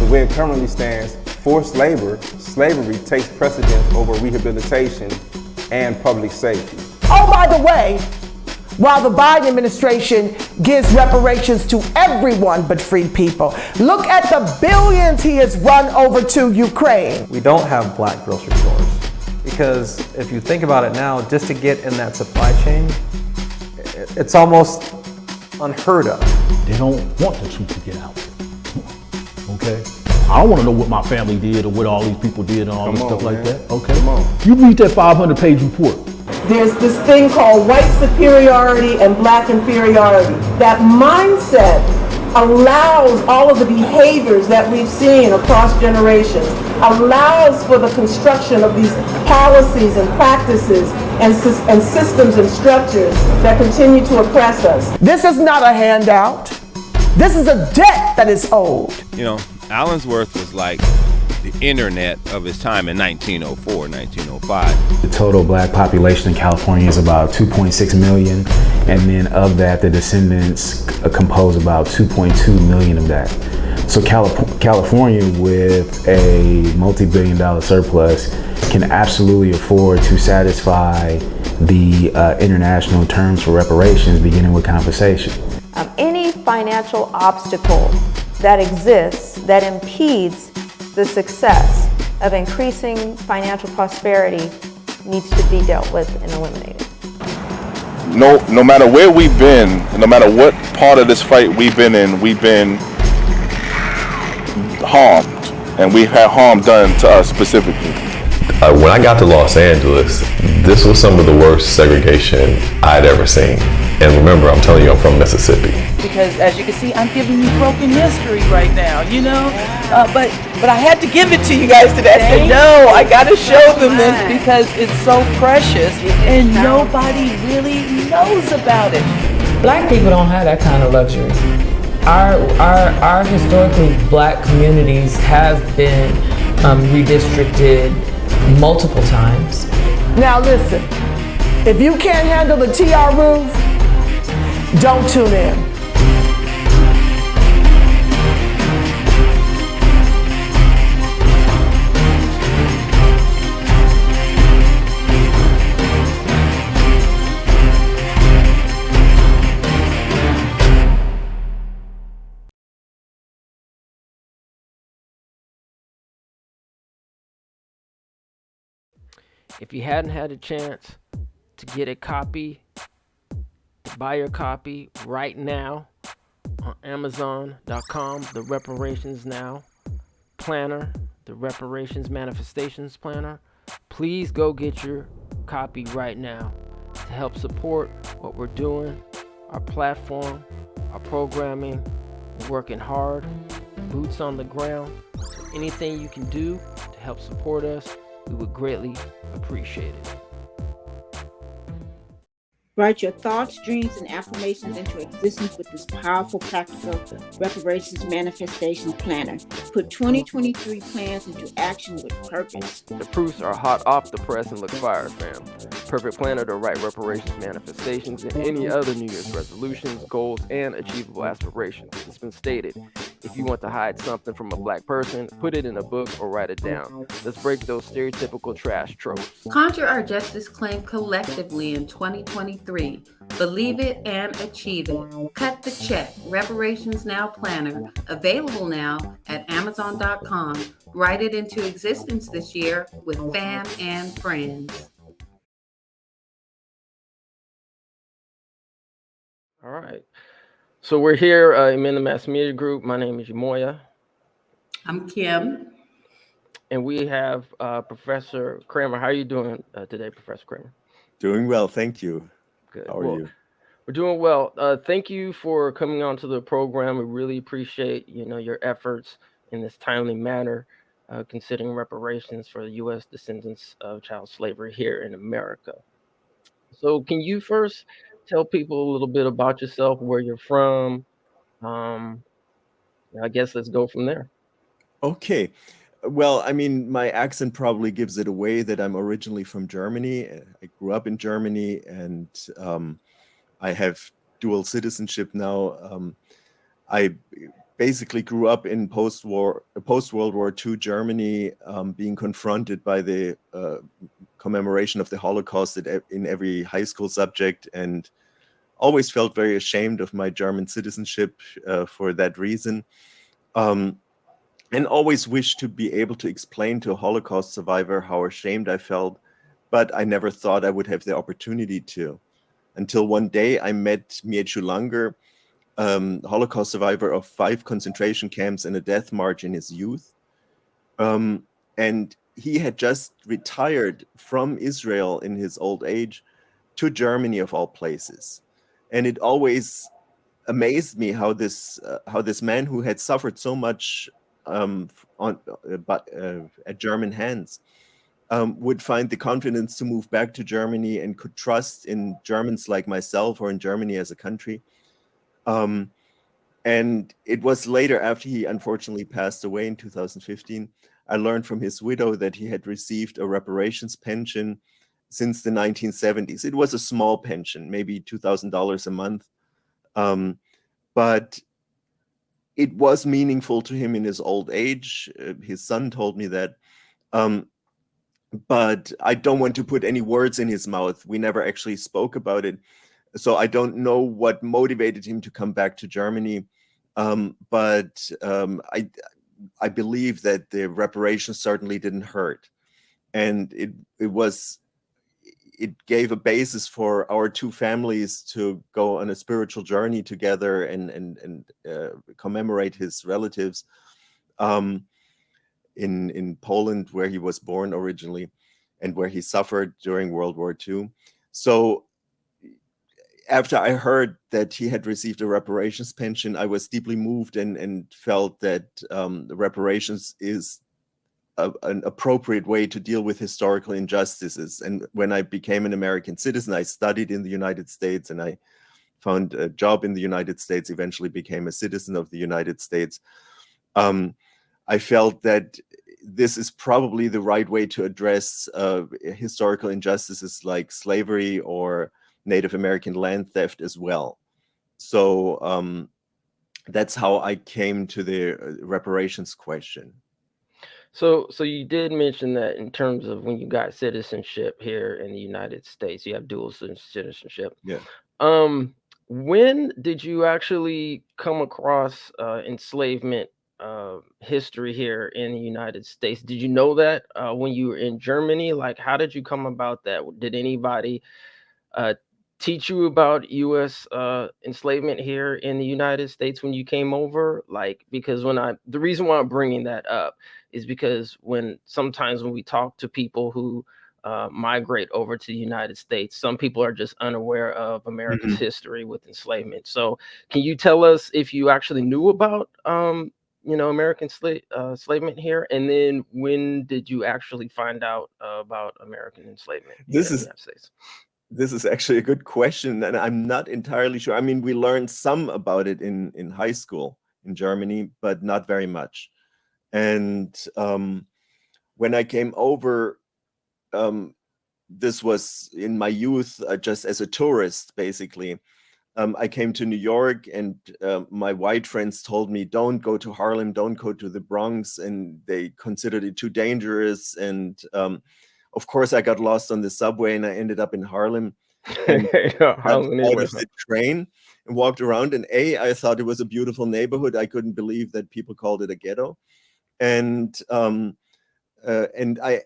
the way it currently stands, forced labor, slavery takes precedence over rehabilitation and public safety. Oh, by the way, while the Biden administration gives reparations to everyone but freed people, look at the billions he has run over to Ukraine. We don't have black grocery stores because if you think about it now, just to get in that supply chain, it's almost unheard of. They don't want the truth to get out. Okay? I don't want to know what my family did or what all these people did and all this stuff like that. Okay? Come on. You read that 500-page report. There's this thing called white superiority and black inferiority. That mindset allows all of the behaviors that we've seen across generations, allows for the construction of these policies and practices and systems and structures that continue to oppress us. This is not a handout. This is a debt that is owed. You know, Allensworth was like the internet of his time in 1904, 1905. The total black population in California is about 2.6 million, and then of that, the descendants compose about 2.2 million of that. So California, with a multi-billion-dollar surplus, can absolutely afford to satisfy the international terms for reparations, beginning with compensation. Any financial obstacle that exists that impedes the success of increasing financial prosperity needs to be dealt with and eliminated. No matter where we've been, no matter what part of this fight we've been in, we've been harmed, and we've had harm done to us specifically. When I got to Los Angeles, this was some of the worst segregation I'd ever seen. And remember, I'm telling you, I'm from Mississippi. Because as you can see, I'm giving you broken history right now, you know? But I had to give it to you guys today. I said, no, I got to show them this because it's so precious and nobody really knows about it. Black people don't have that kind of luxury. Our historically black communities have been redistricted multiple times. Now listen, if you can't handle the TR roof, don't tune in. If you hadn't had a chance to get a copy, to buy your copy right now on Amazon.com, the Reparations Now Planner, the Reparations Manifestations Planner, please go get your copy right now to help support what we're doing, our platform, our programming. We're working hard, boots on the ground. So anything you can do to help support us, we would greatly appreciate it. Write your thoughts, dreams, and affirmations into existence with this powerful, practical Reparations Manifestations Planner. Put 2023 plans into action with purpose. The proofs are hot off the press and look fire, fam. Perfect planner to write reparations manifestations and any other New Year's resolutions, goals, and achievable aspirations. It's been stated, if you want to hide something from a black person, put it in a book or write it down. Let's break those stereotypical trash tropes. Conjure our justice claim collectively in 2023. Believe it and achieve it. Cut the check. Reparations Now Planner. Available now at Amazon.com. Write it into existence this year with fam and friends. All right. So we're here in the Mass Media Group. My name is Yamoya. I'm Kim. And we have Professor Craemer. How are you doing today, Professor Craemer? Doing well, thank you. Good. How are you? We're doing well. Thank you for coming on to the program. We really appreciate, your efforts in this timely manner, considering reparations for the U.S. descendants of child slavery here in America. So can you first tell people a little bit about yourself, where you're from? I guess let's go from there. Okay. Well, I mean, my accent probably gives it away that I'm originally from Germany. I grew up in Germany, and I have dual citizenship now. I basically grew up in post-World War II Germany, being confronted by the commemoration of the Holocaust in every high school subject, and always felt very ashamed of my German citizenship for that reason. And always wished to be able to explain to a Holocaust survivor how ashamed I felt, but I never thought I would have the opportunity to. Until one day I met Mieczul Langer, Holocaust survivor of 5 concentration camps and a death march in his youth. And he had just retired from Israel in his old age to Germany, of all places. And it always amazed me how this man who had suffered so much at German hands would find the confidence to move back to Germany and could trust in Germans like myself or in Germany as a country. And it was later, after he unfortunately passed away in 2015, I learned from his widow that he had received a reparations pension since the 1970s. It was a small pension, maybe $2,000 a month. But it was meaningful to him in his old age. His son told me that. But I don't want to put any words in his mouth. We never actually spoke about it. So I don't know what motivated him to come back to Germany. But I believe that the reparations certainly didn't hurt. And it gave a basis for our two families to go on a spiritual journey together and commemorate his relatives in Poland, where he was born originally and where he suffered during World War II. So after I heard that he had received a reparations pension, I was deeply moved and felt that the reparations is an appropriate way to deal with historical injustices. And when I became an American citizen, I studied in the United States and I found a job in the United States, eventually became a citizen of the United States. I felt that this is probably the right way to address historical injustices like slavery or Native American land theft as well. So that's how I came to the reparations question. So you did mention that in terms of when you got citizenship here in the United States, you have dual citizenship. Yeah. When did you actually come across enslavement history here in the United States? Did you know that when you were in Germany? Like, how did you come about that? Did anybody teach you about U.S. Enslavement here in the United States when you came over? Like, because the reason why I'm bringing that up is because sometimes when we talk to people who migrate over to the United States, some people are just unaware of America's history with enslavement. So can you tell us if you actually knew about American enslavement here, and then when did you actually find out about American enslavement here in the United States? This is actually a good question, and I'm not entirely sure. I mean, we learned some about it in high school in Germany, but not very much. And when I came over, this was in my youth, just as a tourist, basically. I came to New York, and my white friends told me, don't go to Harlem, don't go to the Bronx, and they considered it too dangerous. And of course, I got lost on the subway, and I ended up in Harlem. And Harlem out of the train and walked around, and I thought it was a beautiful neighborhood. I couldn't believe that people called it a ghetto. And I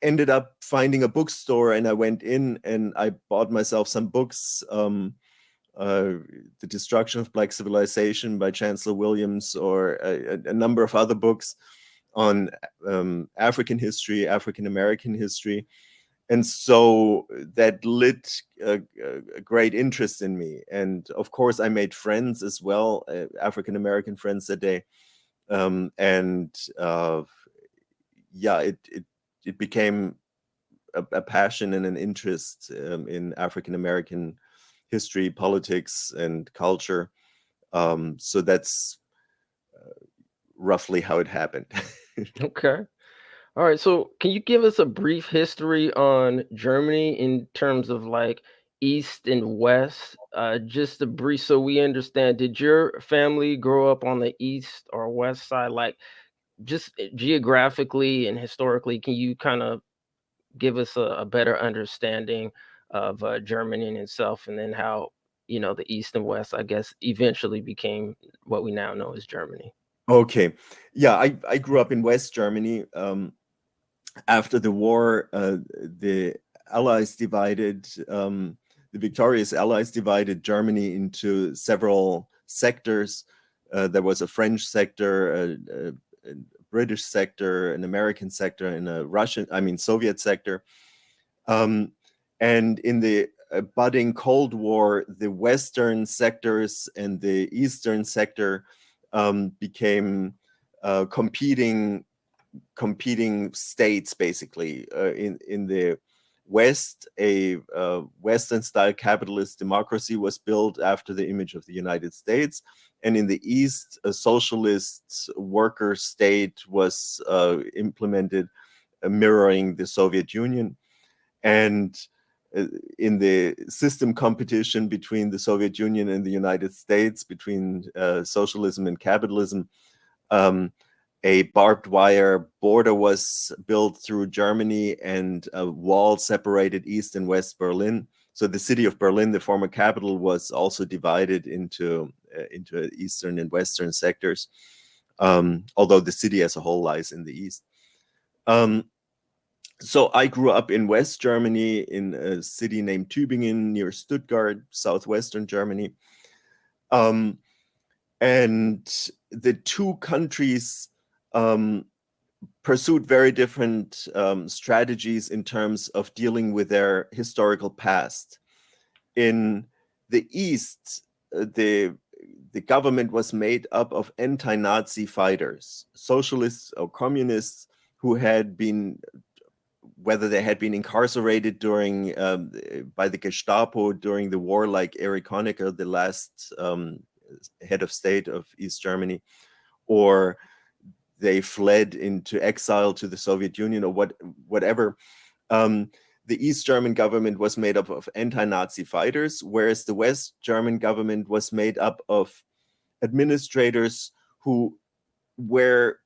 ended up finding a bookstore, and I went in and I bought myself some books. The Destruction of Black Civilization by Chancellor Williams, or a number of other books on African history, African American history. And so that lit a great interest in me. And of course, I made friends as well, African American friends that day. It became a passion and an interest in African American history, politics, and culture. So that's roughly how it happened. Okay. All right. So can you give us a brief history on Germany in terms of like East and West. Just a brief, so we understand. Did your family grow up on the East or West side? Like, just geographically and historically, can you kind of give us a better understanding of Germany in itself, and then how the East and West, I guess, eventually became what we now know as Germany? Okay, yeah, I grew up in West Germany. After the war, the Allies divided, the victorious Allies divided Germany into several sectors. There was a French sector, a British sector, an American sector, and a Soviet sector. And in the budding Cold War, the Western sectors and the Eastern sector became competing states, basically. In the West, a Western-style capitalist democracy was built after the image of the United States, and in the East, a socialist worker state was implemented, mirroring the Soviet Union. And in the system competition between the Soviet Union and the United States, between socialism and capitalism, a barbed wire border was built through Germany, and a wall separated East and West Berlin. So the city of Berlin, the former capital, was also divided into Eastern and Western sectors, although the city as a whole lies in the East. So I grew up in West Germany, in a city named Tübingen near Stuttgart, southwestern Germany. And the two countries pursued very different strategies in terms of dealing with their historical past. In the East, the government was made up of anti-Nazi fighters, socialists or communists who had been, whether they had been incarcerated during by the Gestapo during the war, like Erich Honecker, the last head of state of East Germany, or they fled into exile to the Soviet Union, or whatever. The East German government was made up of anti-Nazi fighters, whereas the West German government was made up of administrators who were,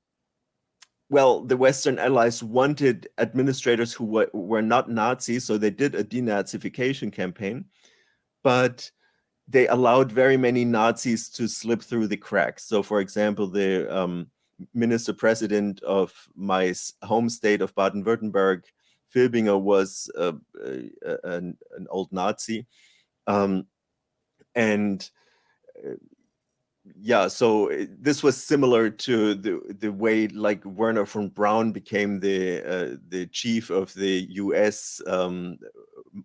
well, the Western Allies wanted administrators who were not Nazis, so they did a denazification campaign, but they allowed very many Nazis to slip through the cracks. So, for example, the minister-president of my home state of Baden-Württemberg, Filbinger, was an old Nazi. Yeah, so this was similar to the way, like, Werner von Braun became the chief of the US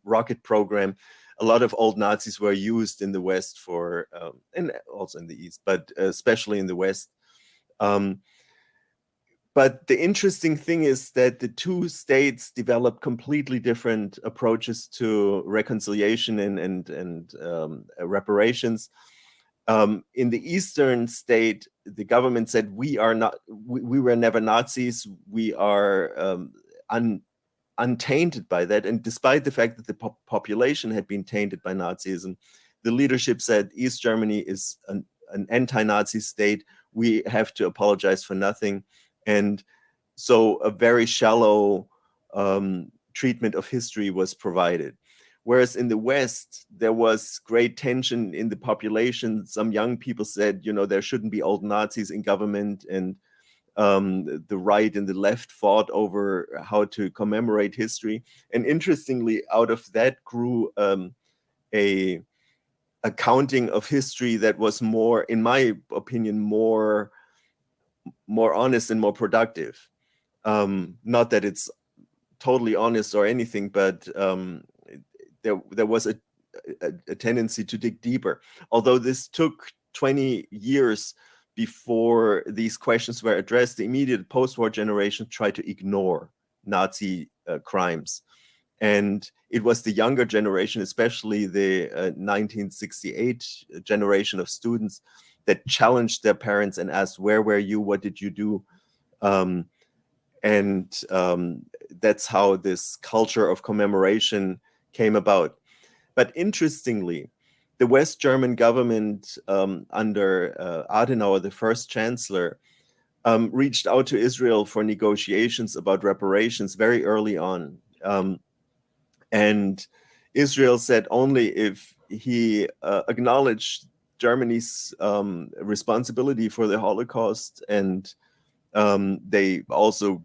rocket program. A lot of old Nazis were used in the West for, and also in the East, but especially in the West. But the interesting thing is that the two states developed completely different approaches to reconciliation and reparations. In the Eastern state, the government said, we were never Nazis. We are untainted by that. And despite the fact that the population had been tainted by Nazism, the leadership said, East Germany is an anti-Nazi state. We have to apologize for nothing. And so a very shallow treatment of history was provided. Whereas in the West, there was great tension in the population. Some young people said, there shouldn't be old Nazis in government, and the right and the left fought over how to commemorate history. And interestingly, out of that grew a accounting of history that was more, in my opinion, more honest and more productive. Not that it's totally honest or anything, but there was a tendency to dig deeper. Although this took 20 years before these questions were addressed, the immediate post-war generation tried to ignore Nazi crimes. And it was the younger generation, especially the 1968 generation of students, that challenged their parents and asked, where were you? What did you do? That's how this culture of commemoration came about. But interestingly, the West German government under Adenauer, the first chancellor, reached out to Israel for negotiations about reparations very early on. And Israel said only if he acknowledged Germany's responsibility for the Holocaust, and they also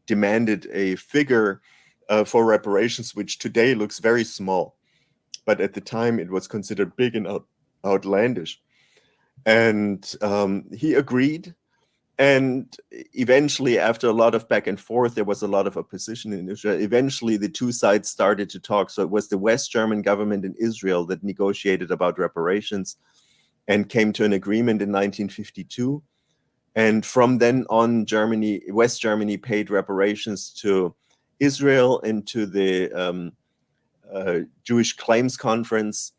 demanded a figure for reparations, which today looks very small, but at the time it was considered big and outlandish. And he agreed. And eventually, after a lot of back and forth, there was a lot of opposition in Israel. Eventually, the two sides started to talk. So it was the West German government in Israel that negotiated about reparations and came to an agreement in 1952. And from then on, West Germany paid reparations to Israel and to the Jewish Claims Conference,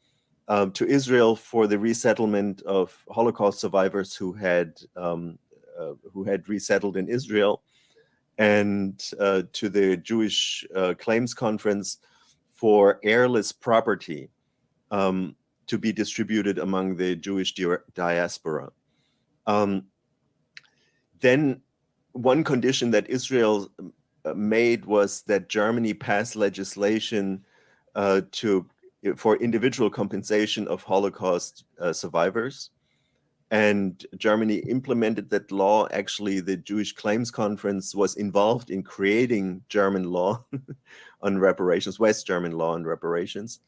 to Israel for the resettlement of Holocaust survivors who had resettled in Israel, and to the Jewish Claims Conference for heirless property to be distributed among the Jewish diaspora. Then one condition that Israel made was that Germany pass legislation for individual compensation of Holocaust survivors. And Germany implemented that law. Actually, the Jewish Claims Conference was involved in creating German law on reparations, West German law on reparations.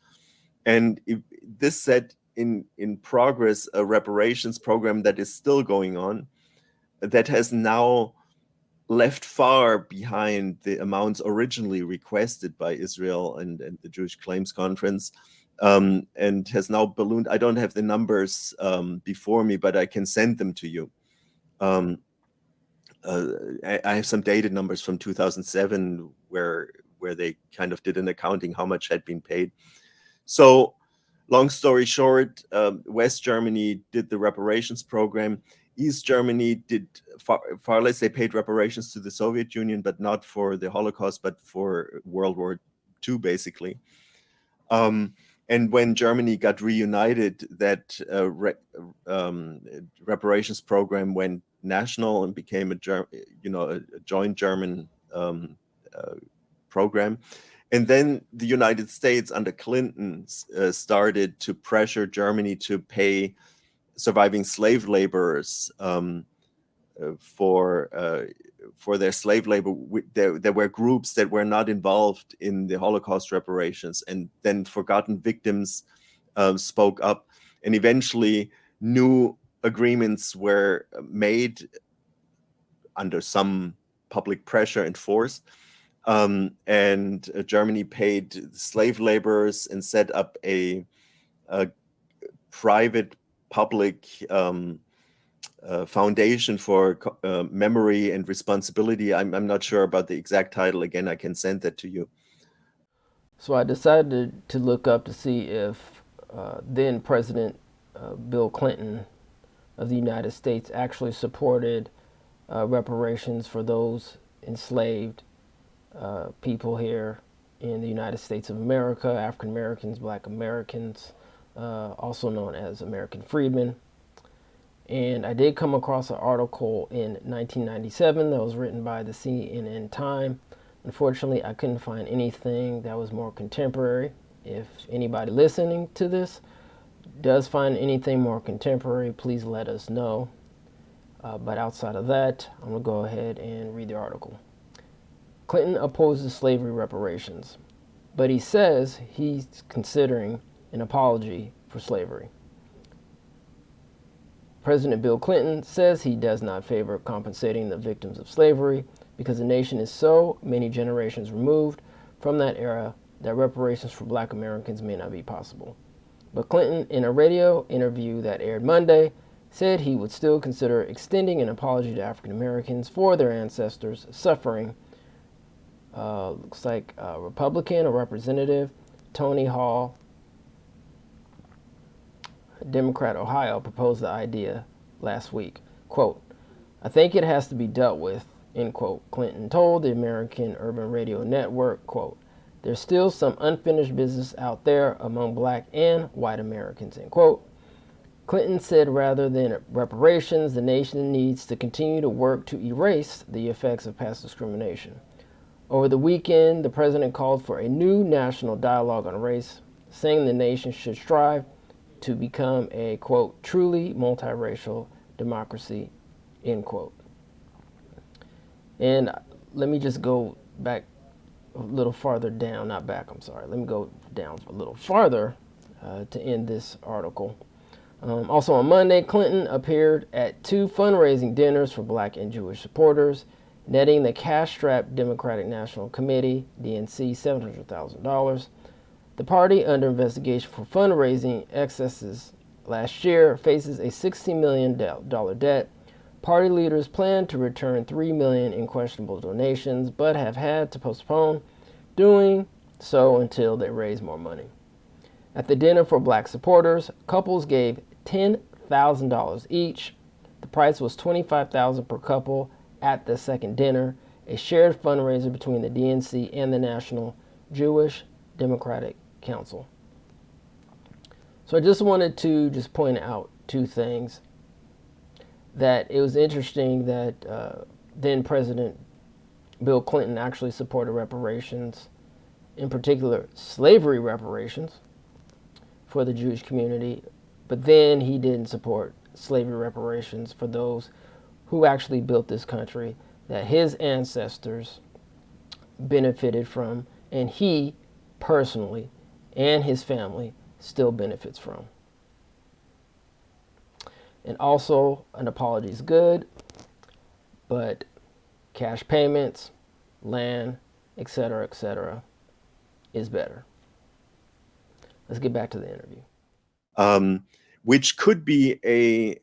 And this set in progress a reparations program that is still going on, that has now left far behind the amounts originally requested by Israel and the Jewish Claims Conference, and has now ballooned. I don't have the numbers before me, but I can send them to you. I have some dated numbers from 2007 where they kind of did an accounting how much had been paid. So long story short, West Germany did the reparations program. East Germany did far less. They paid reparations to the Soviet Union, but not for the Holocaust, but for World War II, basically. And when Germany got reunited, that reparations program went national and became a joint German program. And then the United States under Clinton started to pressure Germany to pay surviving slave laborers for their slave labor. There were groups that were not involved in the Holocaust reparations, and then forgotten victims spoke up, and eventually new agreements were made under some public pressure and force. And Germany paid slave laborers and set up a private public foundation for memory and responsibility. I'm not sure about the exact title. Again, I can send that to you. So I decided to look up to see if then President Bill Clinton of the United States actually supported reparations for those enslaved people here in the United States of America, African Americans, Black Americans, also known as American freedmen. And I did come across an article in 1997 that was written by the CNN Time. Unfortunately, I couldn't find anything that was more contemporary. If anybody listening to this does find anything more contemporary, please let us know. But outside of that, I'm going to go ahead and read the article. Clinton opposes slavery reparations, but he says he's considering an apology for slavery. President Bill Clinton says he does not favor compensating the victims of slavery because the nation is so many generations removed from that era that reparations for Black Americans may not be possible. But Clinton, in a radio interview that aired Monday, said he would still consider extending an apology to African Americans for their ancestors' suffering. Looks like Republican or Representative Tony Hall, Democrat, Ohio, proposed the idea last week. Quote, "I think it has to be dealt with," end quote. Clinton told the American Urban Radio Network, quote, There's still some unfinished business out there among black and white Americans, end quote. Clinton said rather than reparations, the nation needs to continue to work to erase the effects of past discrimination. Over the weekend, the president called for a new national dialogue on race, saying the nation should strive to become a, quote, truly multiracial democracy, end quote. And let me just go back a little farther down, not back, I'm sorry. Let me go down a little farther to end this article. Also on Monday, Clinton appeared at 2 fundraising dinners for black and Jewish supporters, netting the cash-strapped Democratic National Committee, DNC, $700,000. The party, under investigation for fundraising excesses last year, faces a $60 million debt. Party leaders plan to return $3 million in questionable donations, but have had to postpone doing so until they raise more money. At the dinner for black supporters, couples gave $10,000 each. The price was $25,000 per couple at the second dinner, a shared fundraiser between the DNC and the National Jewish Democratic Council. So I just wanted to just point out 2 things. That it was interesting that then President Bill Clinton actually supported reparations, in particular slavery reparations for the Jewish community, but then he didn't support slavery reparations for those who actually built this country that his ancestors benefited from, and he personally and his family still benefits from. And also, an apology is good, but cash payments, land, etc., is better. Let's get back to the interview. Which could be a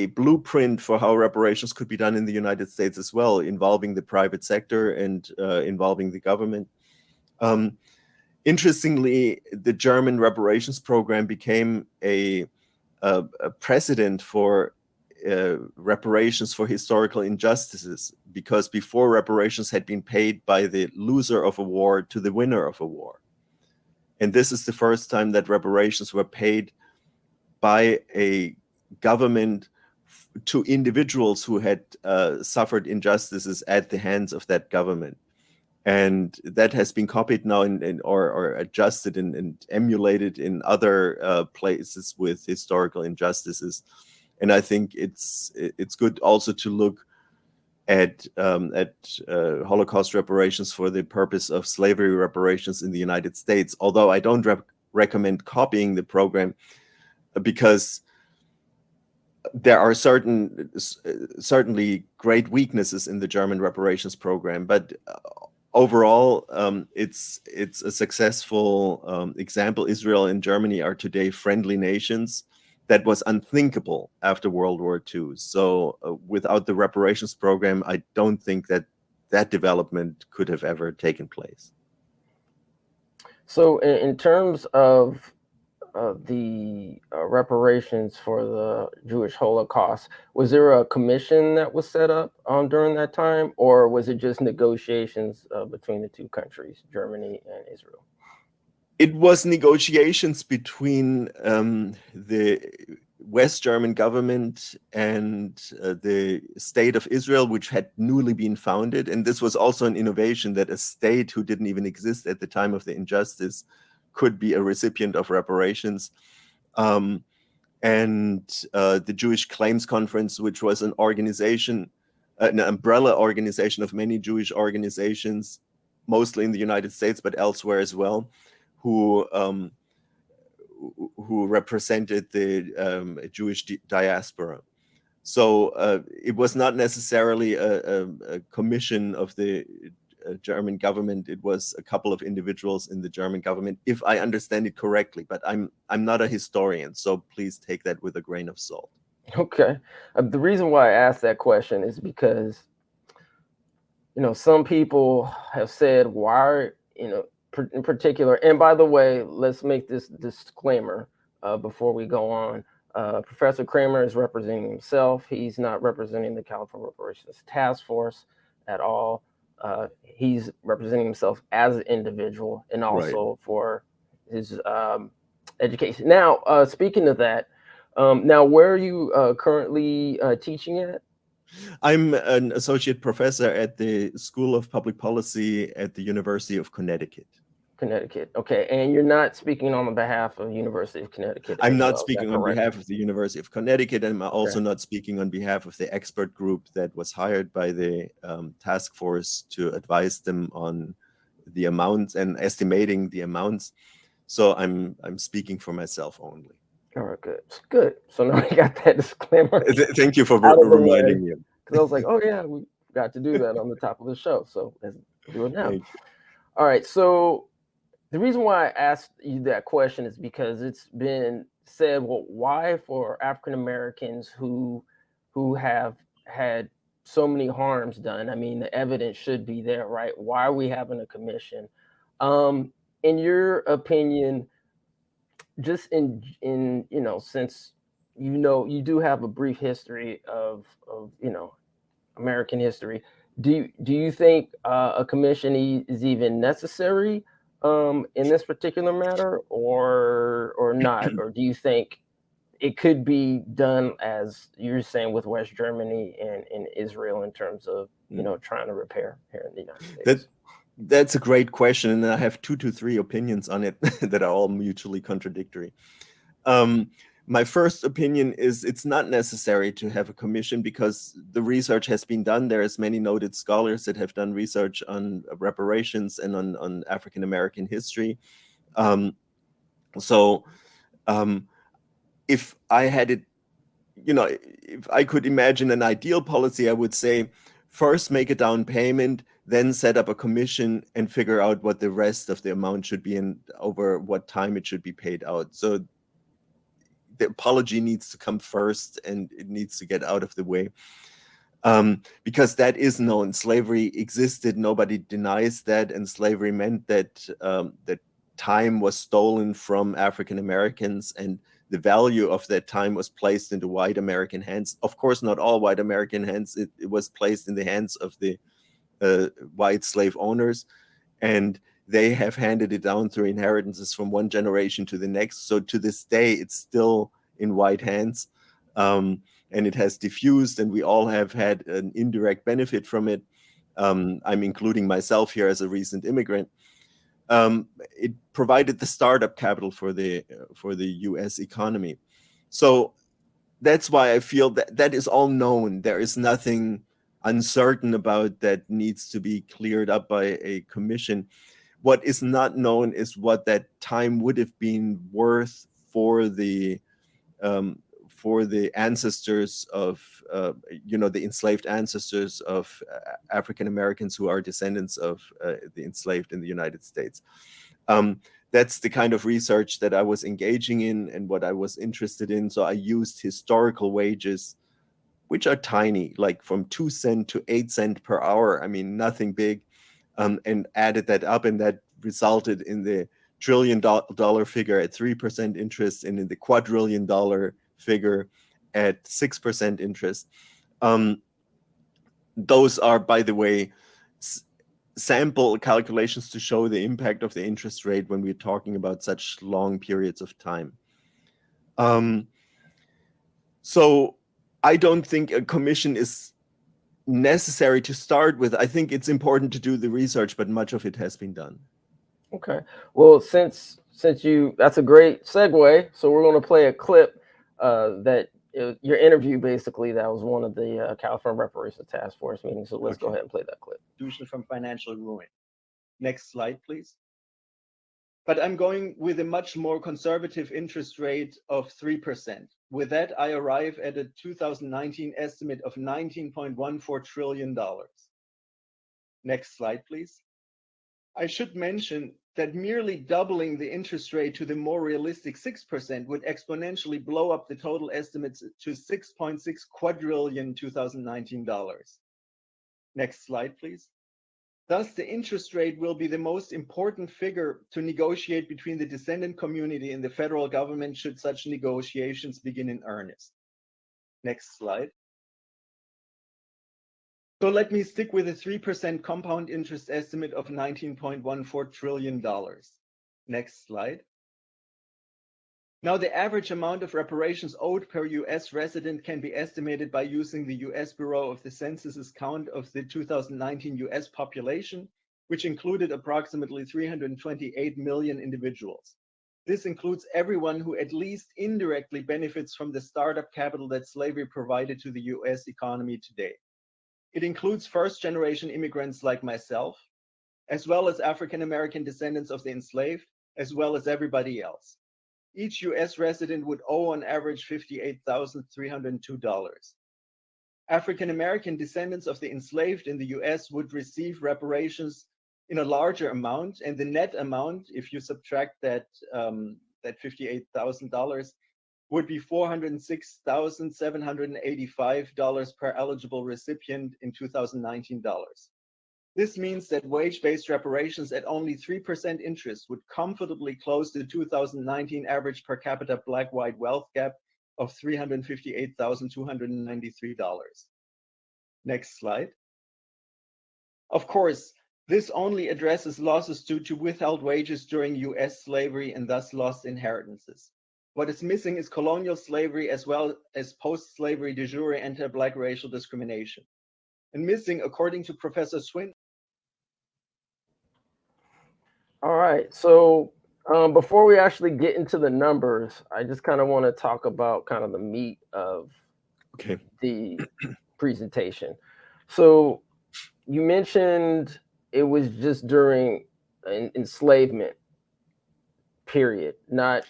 blueprint for how reparations could be done in the United States as well, involving the private sector and involving the government. Interestingly, the German reparations program became a precedent for reparations for historical injustices, because before reparations had been paid by the loser of a war to the winner of a war. And this is the first time that reparations were paid by a government to individuals who had suffered injustices at the hands of that government. And that has been copied now or adjusted and emulated in other places with historical injustices. And I think it's good also to look at Holocaust reparations for the purpose of slavery reparations in the United States. Although I don't recommend copying the program, because there are certainly great weaknesses in the German reparations program, but overall, it's a successful example. Israel and Germany are today friendly nations. That was unthinkable after World War II. So without the reparations program, I don't think that development could have ever taken place. So in terms of the reparations for the Jewish Holocaust, was there a commission that was set up during that time, or was it just negotiations between the 2 countries, Germany and Israel? It was negotiations between the West German government and the state of Israel, which had newly been founded. And this was also an innovation, that a state who didn't even exist at the time of the injustice could be a recipient of reparations. And the Jewish Claims Conference, which was an organization, an umbrella organization of many Jewish organizations, mostly in the United States, but elsewhere as well, who represented the Jewish diaspora. So it was not necessarily a commission of the German government. It was a couple of individuals in the German government, if I understand it correctly. But I'm not a historian, so please take that with a grain of salt. Okay. The reason why I asked that question is because, some people have said, why, in particular, and by the way, let's make this disclaimer before we go on. Professor Craemer is representing himself. He's not representing the California Reparations Task Force at all. he's representing himself as an individual and Right. also for his education. Now, speaking of that, now where are you currently teaching at? I'm an associate professor at the School of Public Policy at the University of Connecticut. Connecticut. Okay, and you're not speaking on behalf of University of Connecticut I'm as not well, is that speaking on correct? behalf of the University of Connecticut, and I'm also Okay. not speaking on behalf of the expert group that was hired by the task force to advise them on the amounts and estimating the amounts. So I'm speaking for myself only. All right, good. Good. So now we got that disclaimer Thank you for out of the way. reminding me. Because I was like, oh yeah, we got to do that on the top of the show. So let's do it now. Thank you. All right. So the reason why I asked you that question is because it's been said, well, why for African Americans who have had so many harms done? I mean, the evidence should be there, right? Why are we having a commission? In your opinion, just in since you do have a brief history of American history, do you think a commission is even necessary in this particular matter, or not? Or do you think it could be done, as you're saying, with West Germany and Israel in terms of trying to repair here in the United States? That's a great question, and I have 2 to 3 opinions on it that are all mutually contradictory. My first opinion is it's not necessary to have a commission because the research has been done. There's many noted scholars that have done research on reparations and on African American history. If I had it, if I could imagine an ideal policy, I would say first make a down payment, then set up a commission and figure out what the rest of the amount should be and over what time it should be paid out. So the apology needs to come first and it needs to get out of the way. Because that is known. Slavery existed, nobody denies that, and slavery meant that that time was stolen from African Americans, and the value of that time was placed into white American hands. Of course, not all white American hands. It was placed in the hands of the white slave owners, and they have handed it down through inheritances from one generation to the next. So to this day, it's still in white hands. And it has diffused, and we all have had an indirect benefit from it. I'm including myself here as a recent immigrant. It provided the startup capital for the U.S. economy. So that's why I feel that is all known. There is nothing uncertain about that needs to be cleared up by a commission. What is not known is what that time would have been worth for the ancestors of, the enslaved ancestors of African Americans who are descendants of the enslaved in the United States. That's the kind of research that I was engaging in and what I was interested in. So I used historical wages, which are tiny, like from 2 cents to 8 cents per hour. I mean, nothing big, and added that up, and that resulted in the trillion-dollar figure at 3% interest and in the quadrillion-dollar figure at 6% interest. Those are, by the way, sample calculations to show the impact of the interest rate when we're talking about such long periods of time. So I don't think a commission is necessary to start with. I think it's important to do the research, but much of it has been done. Okay. Well, since that's a great segue. So we're going to play a clip that your interview, basically, that was one of the California Reparations Task Force meetings. So let's go ahead and play that clip. From financial ruin. Next slide, please. But I'm going with a much more conservative interest rate of 3%. With that, I arrive at a 2019 estimate of $19.14 trillion. Next slide, please. I should mention that merely doubling the interest rate to the more realistic 6% would exponentially blow up the total estimates to 6.6 quadrillion 2019 dollars. Next slide, please. Thus, the interest rate will be the most important figure to negotiate between the descendant community and the federal government should such negotiations begin in earnest. Next slide. So let me stick with a 3% compound interest estimate of $19.14 trillion. Next slide. Now, the average amount of reparations owed per US resident can be estimated by using the US Bureau of the Census's count of the 2019 US population, which included approximately 328 million individuals. This includes everyone who at least indirectly benefits from the startup capital that slavery provided to the US economy today. It includes first-generation immigrants like myself, as well as African-American descendants of the enslaved, as well as everybody else. Each US resident would owe on average $58,302. African-American descendants of the enslaved in the US would receive reparations in a larger amount, and the net amount, if you subtract that $58,000, would be $406,785 per eligible recipient in 2019 dollars. This means that wage-based reparations at only 3% interest would comfortably close the 2019 average per capita black-white wealth gap of $358,293. Next slide. Of course, this only addresses losses due to withheld wages during US slavery and thus lost inheritances. What is missing is colonial slavery as well as post-slavery de jure anti-Black racial discrimination. And missing, according to Professor Swin. All right, so before we actually get into the numbers, I just kind of want to talk about kind of the meat of the presentation. So you mentioned it was just during enslavement period, not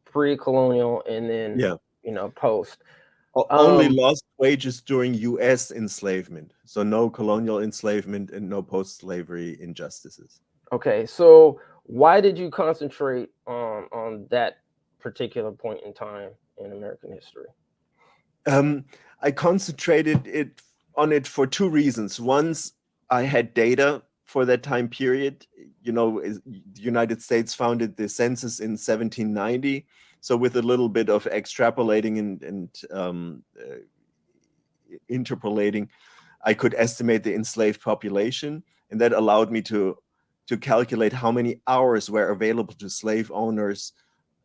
pre-colonial and then post. Only lost wages during US enslavement. So no colonial enslavement and no post-slavery injustices. Okay, so why did you concentrate on that particular point in time in American history? I concentrated on it for two reasons. Once, I had data for that time period. You know, the United States founded the census in 1790. So with a little bit of extrapolating and interpolating, I could estimate the enslaved population, and that allowed me to calculate how many hours were available to slave owners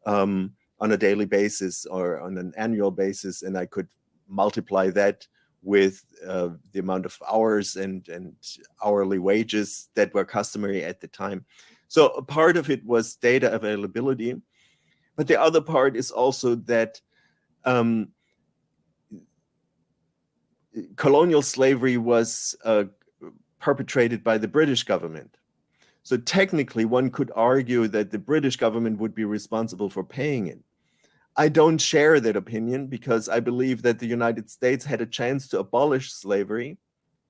on a daily basis or on an annual basis, and I could multiply that with the amount of hours and hourly wages that were customary at the time. So a part of it was data availability, but the other part is also that colonial slavery was perpetrated by the British government. So technically, one could argue that the British government would be responsible for paying it. I don't share that opinion because I believe that the United States had a chance to abolish slavery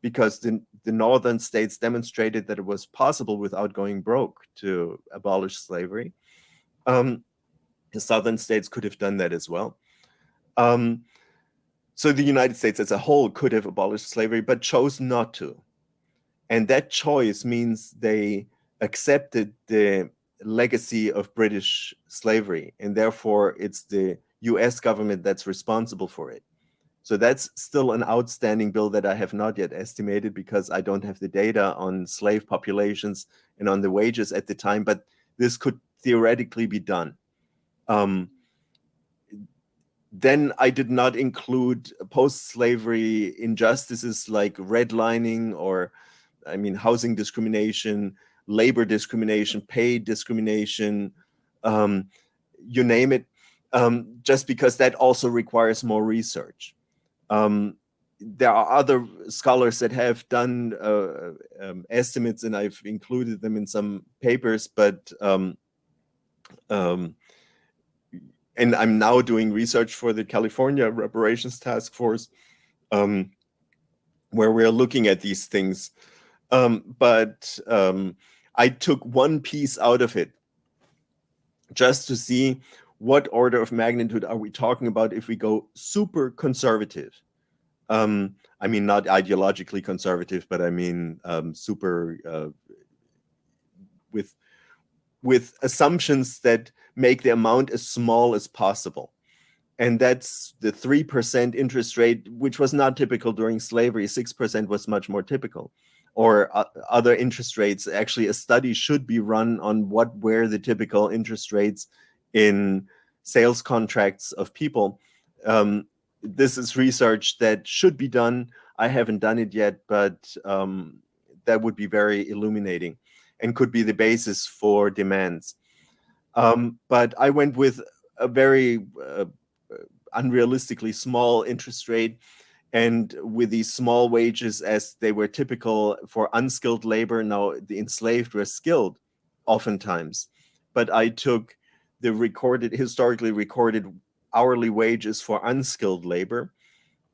because the northern states demonstrated that it was possible without going broke to abolish slavery. The southern states could have done that as well. So the United States as a whole could have abolished slavery, but chose not to. And that choice means they accepted the legacy of British slavery, and therefore it's the US government that's responsible for it. So that's still an outstanding bill that I have not yet estimated because I don't have the data on slave populations and on the wages at the time, but this could theoretically be done. Then I did not include post-slavery injustices like redlining or, housing discrimination, labor discrimination, pay discrimination, you name it, just because that also requires more research. There are other scholars that have done estimates, and I've included them in some papers, but and I'm now doing research for the California Reparations Task Force, where we're looking at these things. But I took one piece out of it just to see what order of magnitude are we talking about if we go super conservative. Not ideologically conservative, but super with assumptions that make the amount as small as possible. And that's the 3% interest rate, which was not typical during slavery. 6% was much more typical. Or other interest rates. Actually, a study should be run on what were the typical interest rates in sales contracts of people. This is research that should be done. I haven't done it yet, but that would be very illuminating and could be the basis for demands. But I went with a very unrealistically small interest rate, and with these small wages as they were typical for unskilled labor. Now, the enslaved were skilled oftentimes, but I took the historically recorded hourly wages for unskilled labor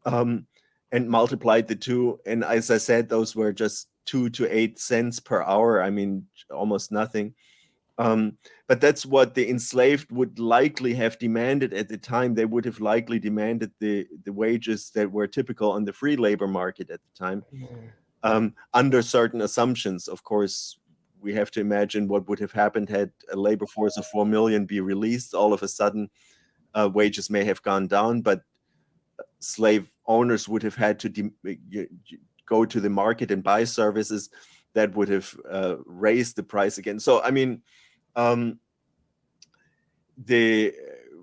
and multiplied the two. And as I said, those were just 2 to 8 cents per hour. I mean, almost nothing. But that's what the enslaved would likely have demanded at the time. They would have likely demanded the wages that were typical on the free labor market at the time, under certain assumptions. Of course, we have to imagine what would have happened had a labor force of 4 million be released. All of a sudden, wages may have gone down, but slave owners would have had to go to the market and buy services that would have raised the price again. So, I mean, the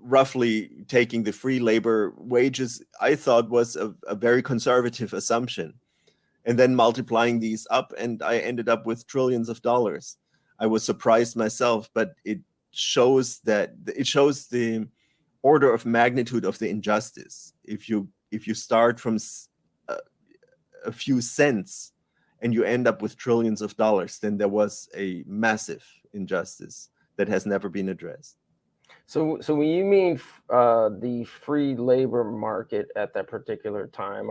roughly taking the free labor wages, I thought was a very conservative assumption, and then multiplying these up, and I ended up with trillions of dollars. I was surprised myself, but it shows the order of magnitude of the injustice. If you start from a few cents and you end up with trillions of dollars, then there was a massive injustice that has never been addressed. So when you mean the free labor market at that particular time,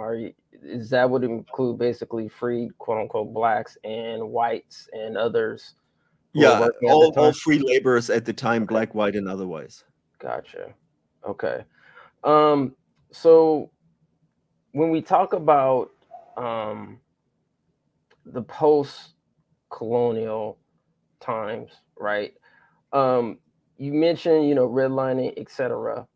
is that would include basically free quote unquote blacks and whites and others? Yeah, all free laborers at the time, black, white, and otherwise. Gotcha. Okay. So when we talk about the post-colonial times, right? You mentioned, redlining, etc.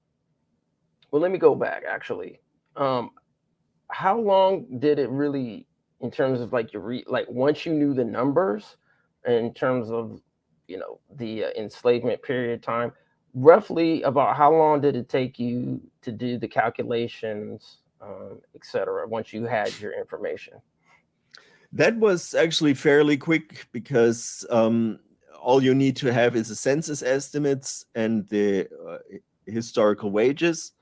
Well, let me go back actually. How long did it really, in terms of like once you knew the numbers, in terms of the enslavement period time, roughly about how long did it take you to do the calculations, etc. once you had your information? That was actually fairly quick because all you need to have is the census estimates and the historical wages.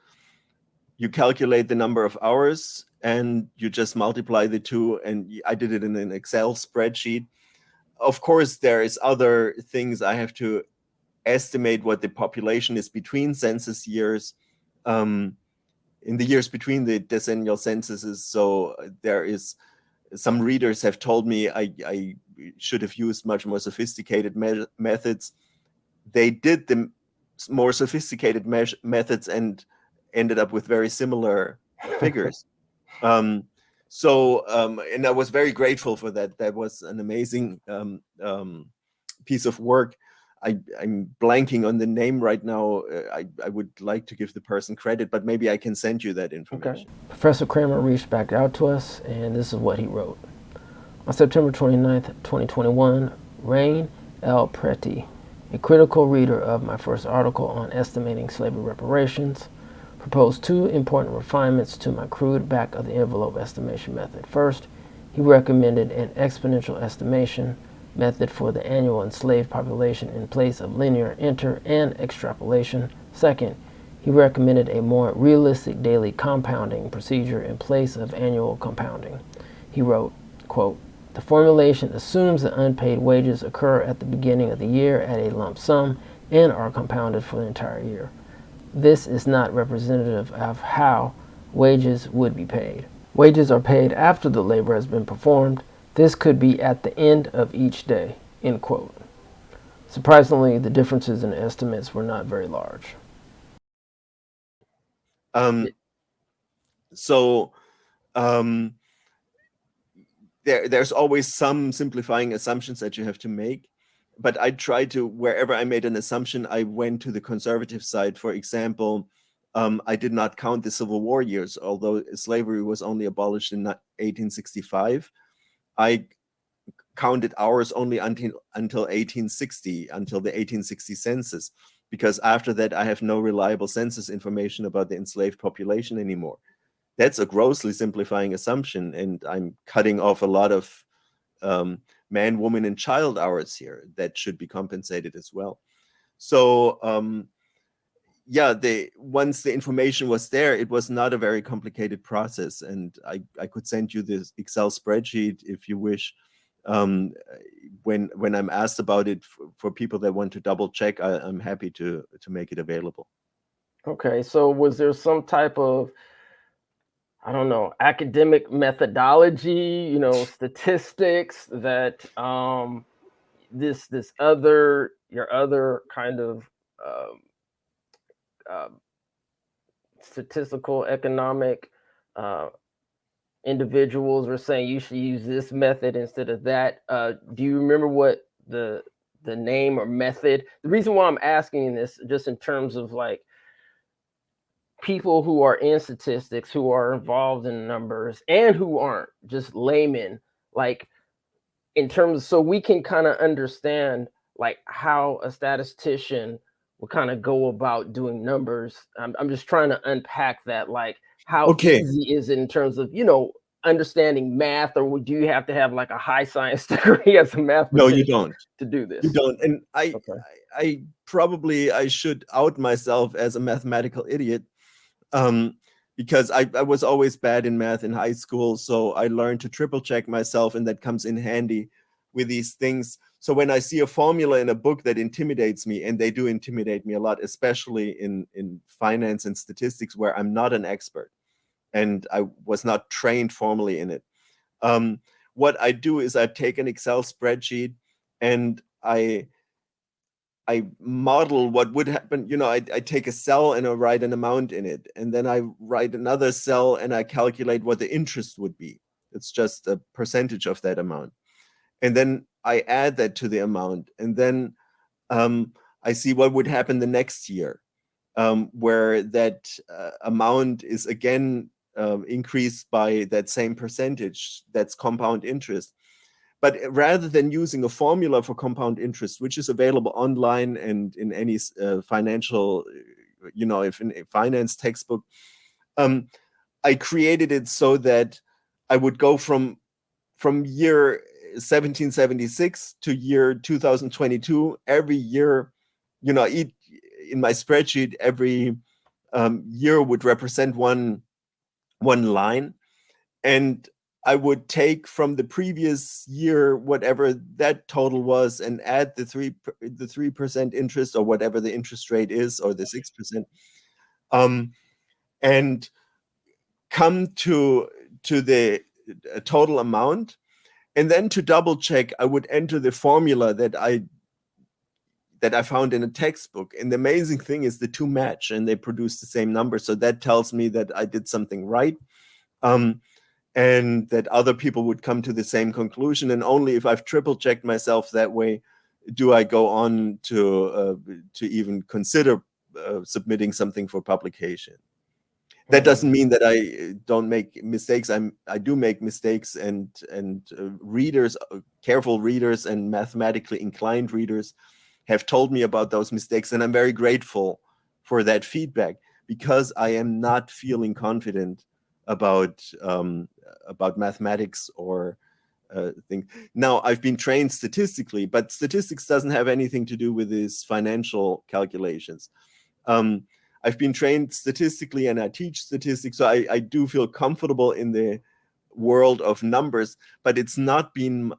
You calculate the number of hours and you just multiply the two, and I did it in an Excel spreadsheet. Of course, there is other things. I have to estimate what the population is between census years, in the years between the decennial censuses. So there is, some readers have told me I should have used much more sophisticated methods. They did the more sophisticated methods and ended up with very similar figures. And I was very grateful for that. That was an amazing piece of work. I'm blanking on the name right now. I would like to give the person credit, but maybe I can send you that information. Okay. Professor Craemer reached back out to us, and this is what he wrote. On September 29th, 2021, Rain L. Preti, a critical reader of my first article on estimating slavery reparations, proposed 2 important refinements to my crude back-of-the-envelope estimation method. First, he recommended an exponential estimation method for the annual enslaved population in place of linear inter and extrapolation. Second, he recommended a more realistic daily compounding procedure in place of annual compounding. He wrote, quote, "The formulation assumes that unpaid wages occur at the beginning of the year at a lump sum and are compounded for the entire year. This is not representative of how wages would be paid. Wages are paid after the labor has been performed. This could be at the end of each day," end quote. Surprisingly, the differences in estimates were not very large. There's always some simplifying assumptions that you have to make, but I try to, wherever I made an assumption, I went to the conservative side. For example, I did not count the Civil War years, although slavery was only abolished in 1865. I counted hours only until 1860, until the 1860 census, because after that I have no reliable census information about the enslaved population anymore. That's a grossly simplifying assumption, and I'm cutting off a lot of man, woman, and child hours here that should be compensated as well. So yeah, once the information was there, it was not a very complicated process, and I could send you this Excel spreadsheet if you wish. When I'm asked about it for people that want to double check, I'm happy to make it available. Okay, so was there some type of, I don't know, academic methodology, you know, statistics that your other kind of statistical economic individuals were saying you should use this method instead of that? Do you remember what the name or method? The reason why I'm asking this, just in terms of like people who are in statistics, who are involved in numbers, and who aren't, just laymen, like in terms, so we can kind of understand like how a statistician will kind of go about doing numbers. I'm just trying to unpack that, like how easy is it in terms of, you know, understanding math, or would you have to have like a high science degree as a mathematician? No, you don't. To do this. You don't. And I probably should out myself as a mathematical idiot, because I was always bad in math in high school. So I learned to triple check myself, and that comes in handy with these things. So when I see a formula in a book that intimidates me, and they do intimidate me a lot, especially in finance and statistics, where I'm not an expert and I was not trained formally in it. What I do is I take an Excel spreadsheet and I model what would happen. You know, I take a cell and I write an amount in it, and then I write another cell and I calculate what the interest would be. It's just a percentage of that amount. And then I add that to the amount, and then I see what would happen the next year, where that amount is again increased by that same percentage. That's compound interest. But rather than using a formula for compound interest, which is available online and in any financial, you know, if in a finance textbook, I created it so that I would go from year 1776 to year 2022. Every year, you know, in my spreadsheet, every year would represent one line, and I would take from the previous year whatever that total was and add the 3% interest, or whatever the interest rate is, or the 6%, and come to the total amount. And then to double check, I would enter the formula that I found in a textbook. And the amazing thing is the two match and they produce the same number. So that tells me that I did something right. And that other people would come to the same conclusion. And only if I've triple checked myself that way do I go on to even consider submitting something for publication. That doesn't mean that I don't make mistakes. I do make mistakes, and readers, careful readers and mathematically inclined readers have told me about those mistakes, and I'm very grateful for that feedback, because I am not feeling confident about mathematics or things. Now, I've been trained statistically, but statistics doesn't have anything to do with these financial calculations. I've been trained statistically and I teach statistics, so I do feel comfortable in the world of numbers, but it's not been,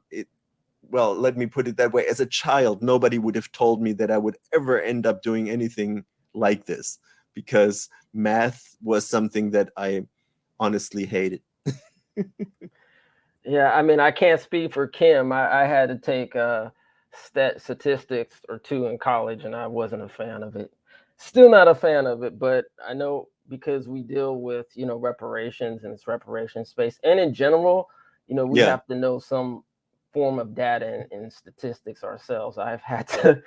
well, let me put it that way. As a child, nobody would have told me that I would ever end up doing anything like this, because math was something that I honestly hated. Yeah, I mean, I can't speak for Kim. I had to take statistics or two in college, and I wasn't a fan of it. Still not a fan of it, but I know because we deal with, you know, reparations and it's reparations space, and in general, you know, we have to know some form of data and statistics ourselves. I've had to.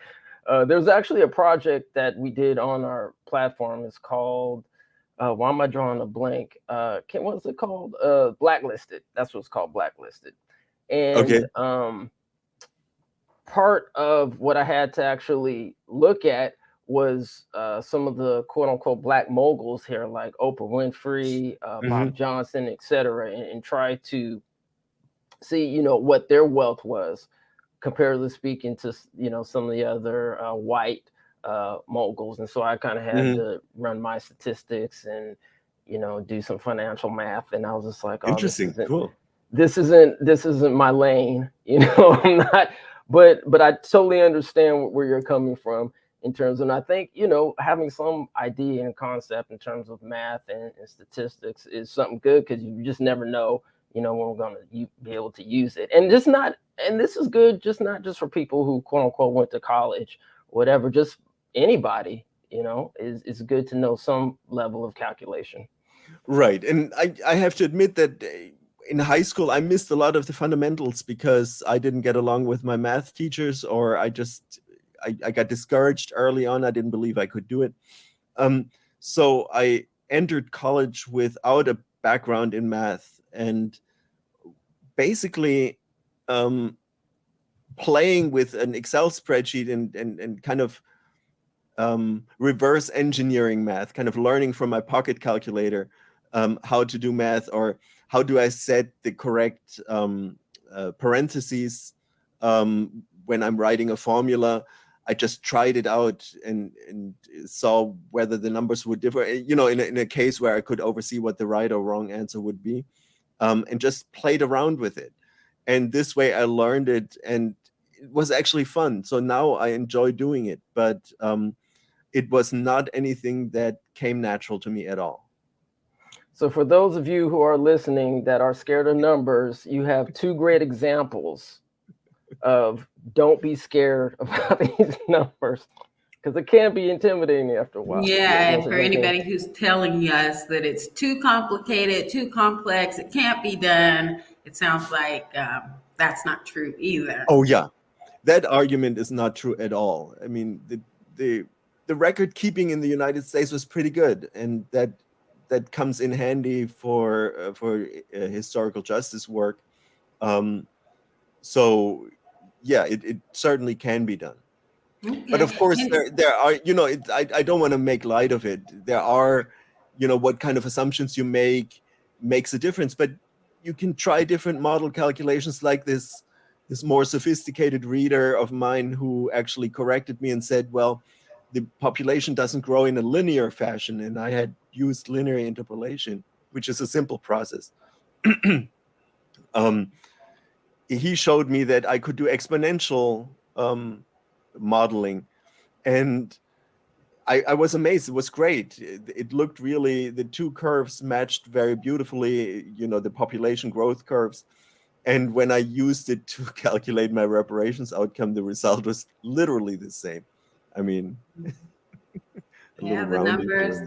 There's actually a project that we did on our platform. It's called why am I drawing a blank? What's it called? Blacklisted. That's what's called, Blacklisted. And Okay. part of what I had to actually look at was some of the quote unquote black moguls here, like Oprah Winfrey, Bob Johnson, etc., and try to see, what their wealth was, comparatively speaking to, some of the other white moguls. And so I kind of had to run my statistics and, do some financial math. And I was just like, oh, Interesting. Cool. this isn't my lane. I'm not, but I totally understand where you're coming from in terms of, and I think, having some idea and concept in terms of math and statistics is something good, because you just never know, when we're going to be able to use it. And this is good, not just for people who quote unquote went to college, whatever, just anybody, is good to know some level of calculation. Right. And I have to admit that in high school, I missed a lot of the fundamentals because I didn't get along with my math teachers, or I got discouraged early on. I didn't believe I could do it. So I entered college without a background in math, and basically playing with an Excel spreadsheet and kind of reverse engineering math, kind of learning from my pocket calculator how to do math, or how do I set the correct parentheses when I'm writing a formula. I just tried it out and saw whether the numbers would differ, in a case where I could oversee what the right or wrong answer would be, and just played around with it. And this way I learned it, and it was actually fun. So now I enjoy doing it, but it was not anything that came natural to me at all. So for those of you who are listening that are scared of numbers, you have two great examples of don't be scared about these numbers, because it can be intimidating after a while. Yeah, and for anybody who's telling us that it's too complicated, too complex, it can't be done, it sounds like that's not true either. Oh yeah, that argument is not true at all. I mean, the record keeping in the United States was pretty good, and that comes in handy for historical justice work. So yeah, it certainly can be done. Okay. But of course, there are, I don't want to make light of it. There are, what kind of assumptions you make makes a difference, but you can try different model calculations, like this more sophisticated reader of mine who actually corrected me and said, well, the population doesn't grow in a linear fashion. And I had used linear interpolation, which is a simple process. He showed me that I could do exponential modeling, and I was amazed. It was great. It looked really, the two curves matched very beautifully, the population growth curves. And when I used it to calculate my reparations outcome, the result was literally the same. I mean, yeah, the numbers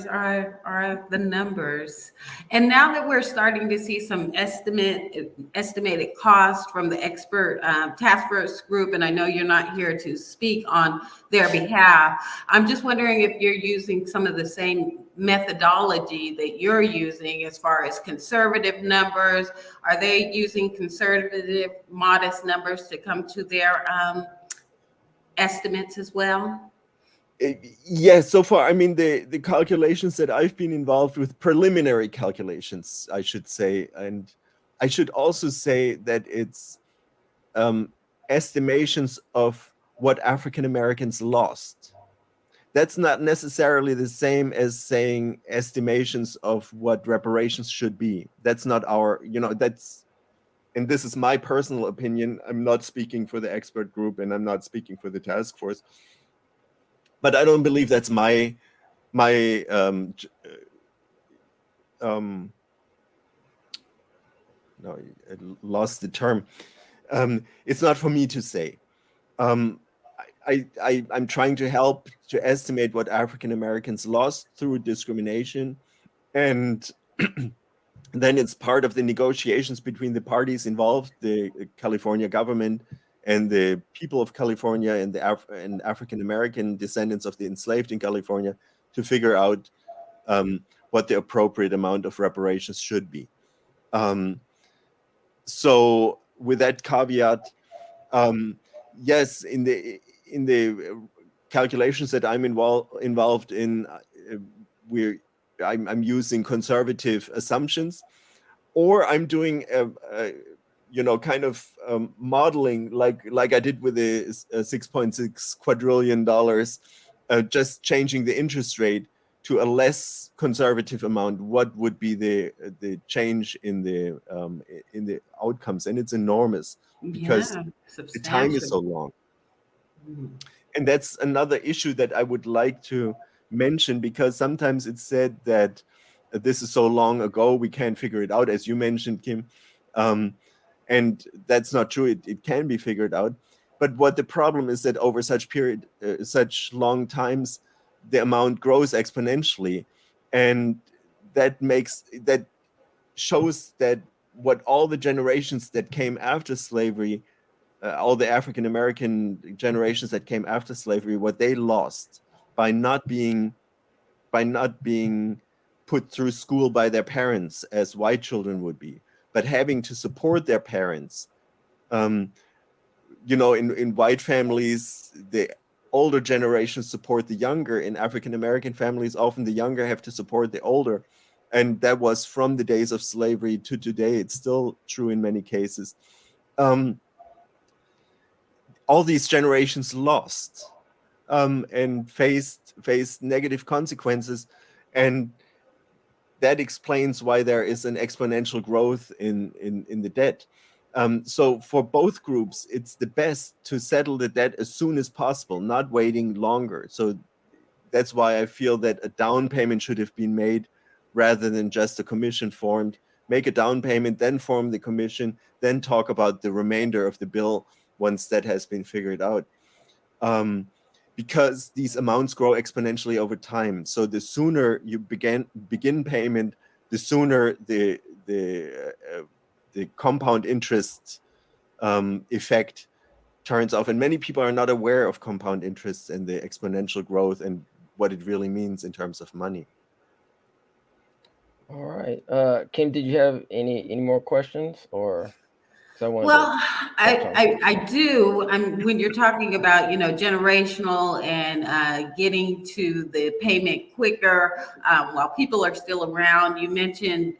are the numbers. And now that we're starting to see some estimated cost from the expert task force group, and I know you're not here to speak on their behalf, I'm just wondering if you're using some of the same methodology that you're using as far as conservative numbers. Are they using conservative, modest numbers to come to their estimates as well? Yes, so far, I mean, the calculations that I've been involved with, preliminary calculations, I should say, and I should also say that it's estimations of what African Americans lost. That's not necessarily the same as saying estimations of what reparations should be. That's not our, and this is my personal opinion. I'm not speaking for the expert group, and I'm not speaking for the task force. But I don't believe that's my no, I lost the term. It's not for me to say. I'm trying to help to estimate what African Americans lost through discrimination, and then it's part of the negotiations between the parties involved, the California government and the people of California and the African American descendants of the enslaved in California, to figure out what the appropriate amount of reparations should be. So with that caveat, yes, in the calculations that I'm involved in, I'm using conservative assumptions, or I'm doing kind of modeling like I did with the $6.6 quadrillion, just changing the interest rate to a less conservative amount. What would be the change in the outcomes? And it's enormous because the time is so long. And that's another issue that I would like to mention, because sometimes it's said that this is so long ago we can't figure it out, as you mentioned, Kim. And that's not true. It can be figured out. But what the problem is that over such long times, the amount grows exponentially. And that shows that what all the generations that came after slavery, all the African American generations that came after slavery, what they lost by not being put through school by their parents as white children would be, but having to support their parents. In white families, the older generations support the younger. In African American families, often the younger have to support the older. And that was from the days of slavery to today. It's still true in many cases. All these generations lost and faced negative consequences, and that explains why there is an exponential growth in the debt. So for both groups, it's the best to settle the debt as soon as possible, not waiting longer. So that's why I feel that a down payment should have been made rather than just a commission formed. Make a down payment, then form the commission, then talk about the remainder of the bill once that has been figured out. Because these amounts grow exponentially over time. So the sooner you begin payment, the sooner the compound interest effect turns off. And many people are not aware of compound interest and the exponential growth and what it really means in terms of money. All right. Kim, did you have any more questions, or? Well, I do. When you're talking about, generational and getting to the payment quicker while people are still around, you mentioned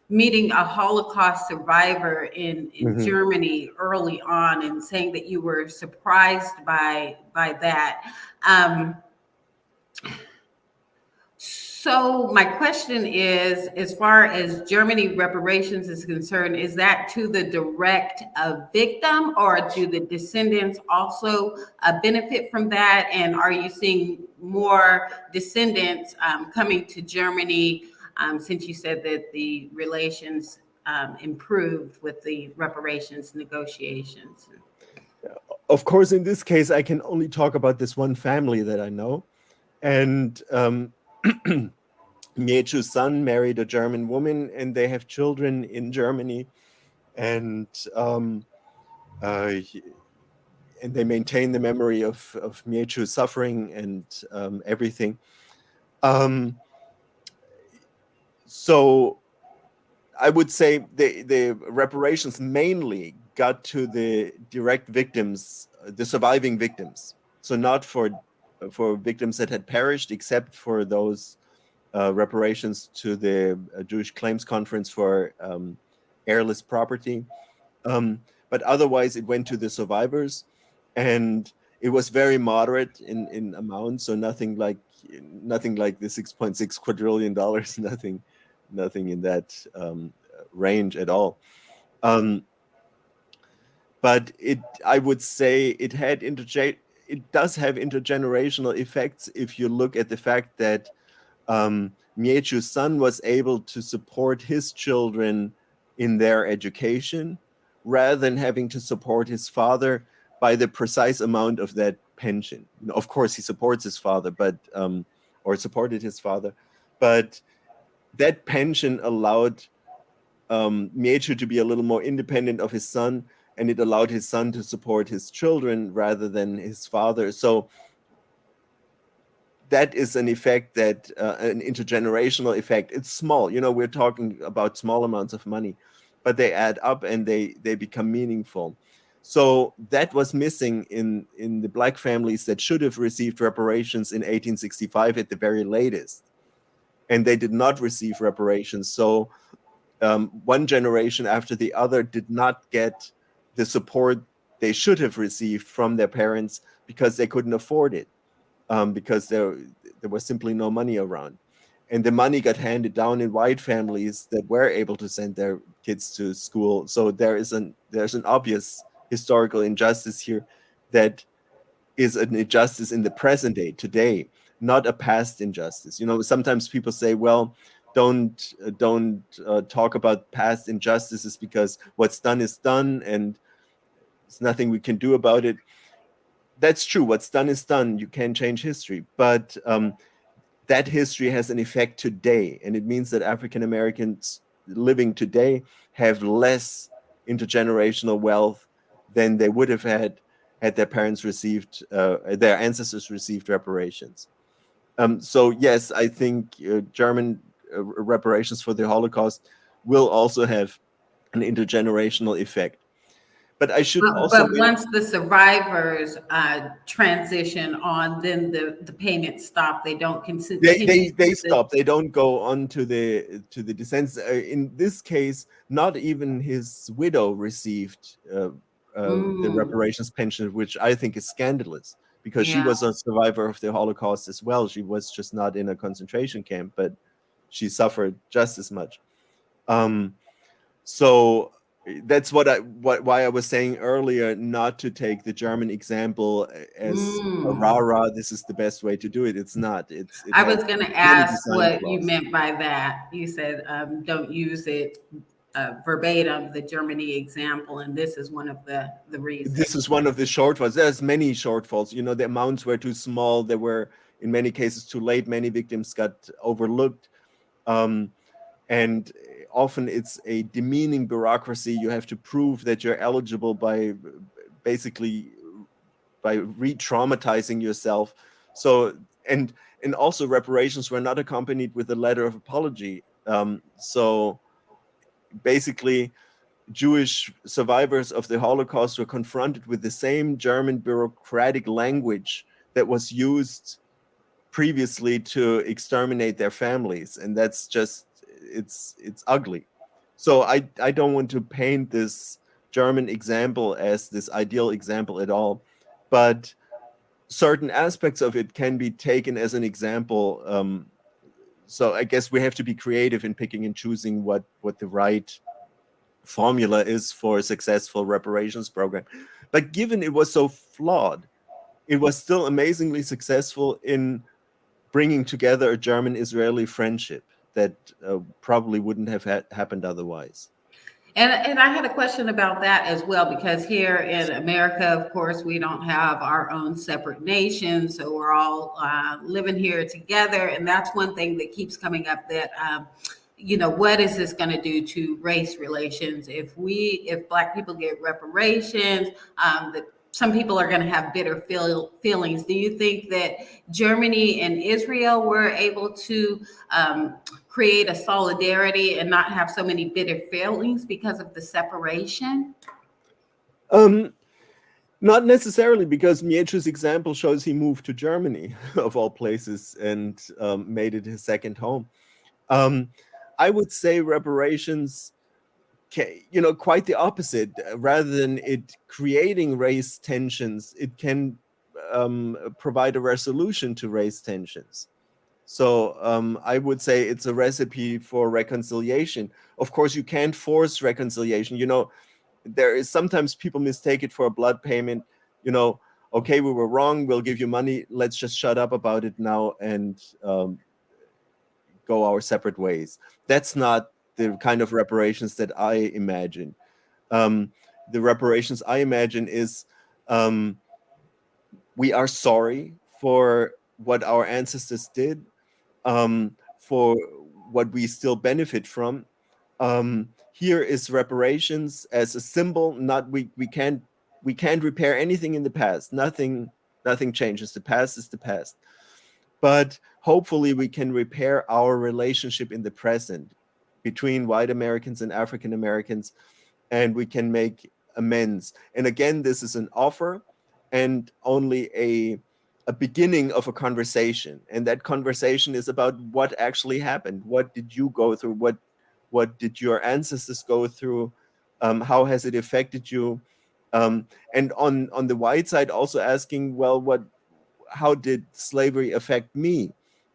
meeting a Holocaust survivor in Germany early on and saying that you were surprised by that. So my question is, as far as Germany reparations is concerned, is that to the direct victim, or do the descendants also benefit from that? And are you seeing more descendants coming to Germany since you said that the relations improved with the reparations negotiations? Of course, in this case, I can only talk about this one family that I know. And Miechu's son married a German woman, and they have children in Germany, and they maintain the memory of Miechu's suffering and everything. So I would say the reparations mainly got to the direct victims, the surviving victims. So not for victims that had perished, except for those reparations to the Jewish Claims Conference for heirless property. But otherwise, it went to the survivors, and it was very moderate in amount. So nothing like the $6.6 quadrillion, nothing in that range at all. But I would say it does have intergenerational effects if you look at the fact that Miechu's son was able to support his children in their education rather than having to support his father by the precise amount of that pension. Of course, he supports his father, or supported his father, but that pension allowed Miechu to be a little more independent of his son, and it allowed his son to support his children rather than his father. So that is an effect that an intergenerational effect. It's small, we're talking about small amounts of money, but they add up and they become meaningful. So that was missing in the Black families that should have received reparations in 1865 at the very latest, and they did not receive reparations. So one generation after the other did not get the support they should have received from their parents because they couldn't afford it. Because there was simply no money around. And the money got handed down in white families that were able to send their kids to school. So there's an obvious historical injustice here that is an injustice in the present day, today, not a past injustice. Sometimes people say, well, don't talk about past injustices because what's done is done and there's nothing we can do about it. That's true. What's done is done. You can't change history. But that history has an effect today. And it means that African Americans living today have less intergenerational wealth than they would have had their parents received, their ancestors received reparations. So yes, I think German reparations for the Holocaust will also have an intergenerational effect. But I should also. But once the survivors transition on, then the payments stop. They don't continue. They stop. They don't go on to the descendants. In this case, not even his widow received the reparations pension, which I think is scandalous because she was a survivor of the Holocaust as well. She was just not in a concentration camp, but she suffered just as much. So that's why I was saying earlier not to take the German example as a rah-rah, this is the best way to do it. It's not. I was going to ask what you meant by that. You said don't use it verbatim, the Germany example, and this is one of the reasons. This is one of the shortfalls. There's many shortfalls. The amounts were too small. They were, in many cases, too late. Many victims got overlooked. And often it's a demeaning bureaucracy. You have to prove that you're eligible by re-traumatizing yourself. So, and also reparations were not accompanied with a letter of apology. So basically, Jewish survivors of the Holocaust were confronted with the same German bureaucratic language that was used previously to exterminate their families. And that's just, it's ugly. So I don't want to paint this German example as this ideal example at all, but certain aspects of it can be taken as an example. So I guess we have to be creative in picking and choosing what the right formula is for a successful reparations program. But given it was so flawed, it was still amazingly successful in bringing together a German-Israeli friendship that probably wouldn't have happened otherwise. And I had a question about that as well, because here in America, of course, we don't have our own separate nations, so we're all living here together. And that's one thing that keeps coming up, that what is this going to do to race relations if Black people get reparations? Some people are going to have bitter feelings. Do you think that Germany and Israel were able to create a solidarity and not have so many bitter feelings because of the separation? Not necessarily, because Mietsch's example shows he moved to Germany, of all places, and made it his second home. I would say reparations, quite the opposite. Rather than it creating race tensions, it can provide a resolution to race tensions. So I would say it's a recipe for reconciliation. Of course, you can't force reconciliation. There is sometimes people mistake it for a blood payment. Okay, we were wrong, we'll give you money. Let's just shut up about it now and go our separate ways. That's not the kind of reparations that I imagine. The reparations I imagine is we are sorry for what our ancestors did, for what we still benefit from. Here is reparations as a symbol. We can't repair anything in the past. Nothing changes. The past is the past. but hopefully we can repair our relationship in the present between white Americans and African Americans, and we can make amends. And again, this is an offer and only a beginning of a conversation. And that conversation is about what actually happened. What did you go through? What did your ancestors go through? How has it affected you? And on the white side, also asking, well, how did slavery affect me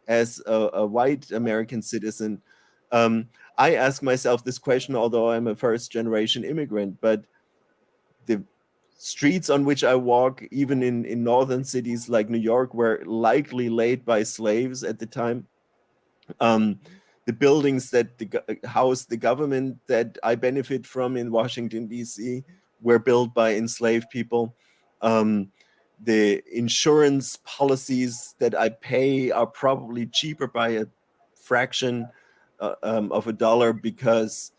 as a white American citizen? I ask myself this question, although I'm a first-generation immigrant, but the streets on which I walk, even in northern cities like New York, were likely laid by slaves at the time. The buildings that house the government that I benefit from in Washington, D.C. were built by enslaved people. The insurance policies that I pay are probably cheaper by a fraction of a dollar because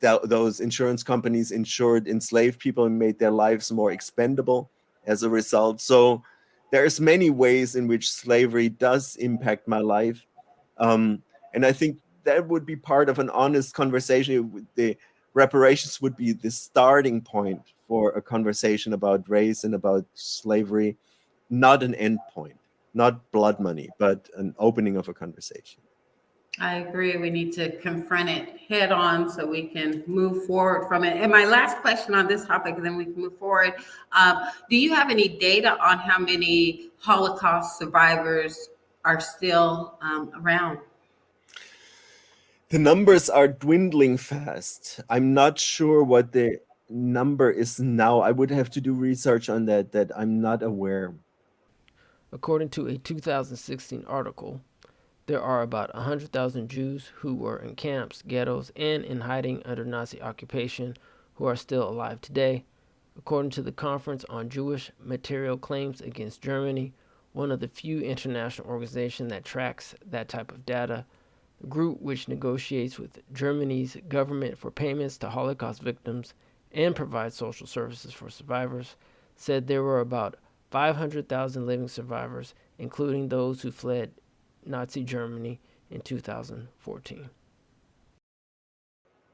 those insurance companies insured enslaved people and made their lives more expendable as a result. So there's many ways in which slavery does impact my life. And I think that would be part of an honest conversation. The reparations would be the starting point for a conversation about race and about slavery, not an end point, not blood money, but an opening of a conversation. I agree. We need to confront it head on so we can move forward from it. And my last question on this topic, and then we can move forward. Do you have any data on how many Holocaust survivors are still around? The numbers are dwindling fast. I'm not sure what the number is now. I would have to do research on that I'm not aware. According to a 2016 article, there are about 100,000 Jews who were in camps, ghettos, and in hiding under Nazi occupation who are still alive today. According to the Conference on Jewish Material Claims Against Germany, one of the few international organizations that tracks that type of data, the group, which negotiates with Germany's government for payments to Holocaust victims and provides social services for survivors, said there were about 500,000 living survivors, including those who fled Nazi Germany in 2014.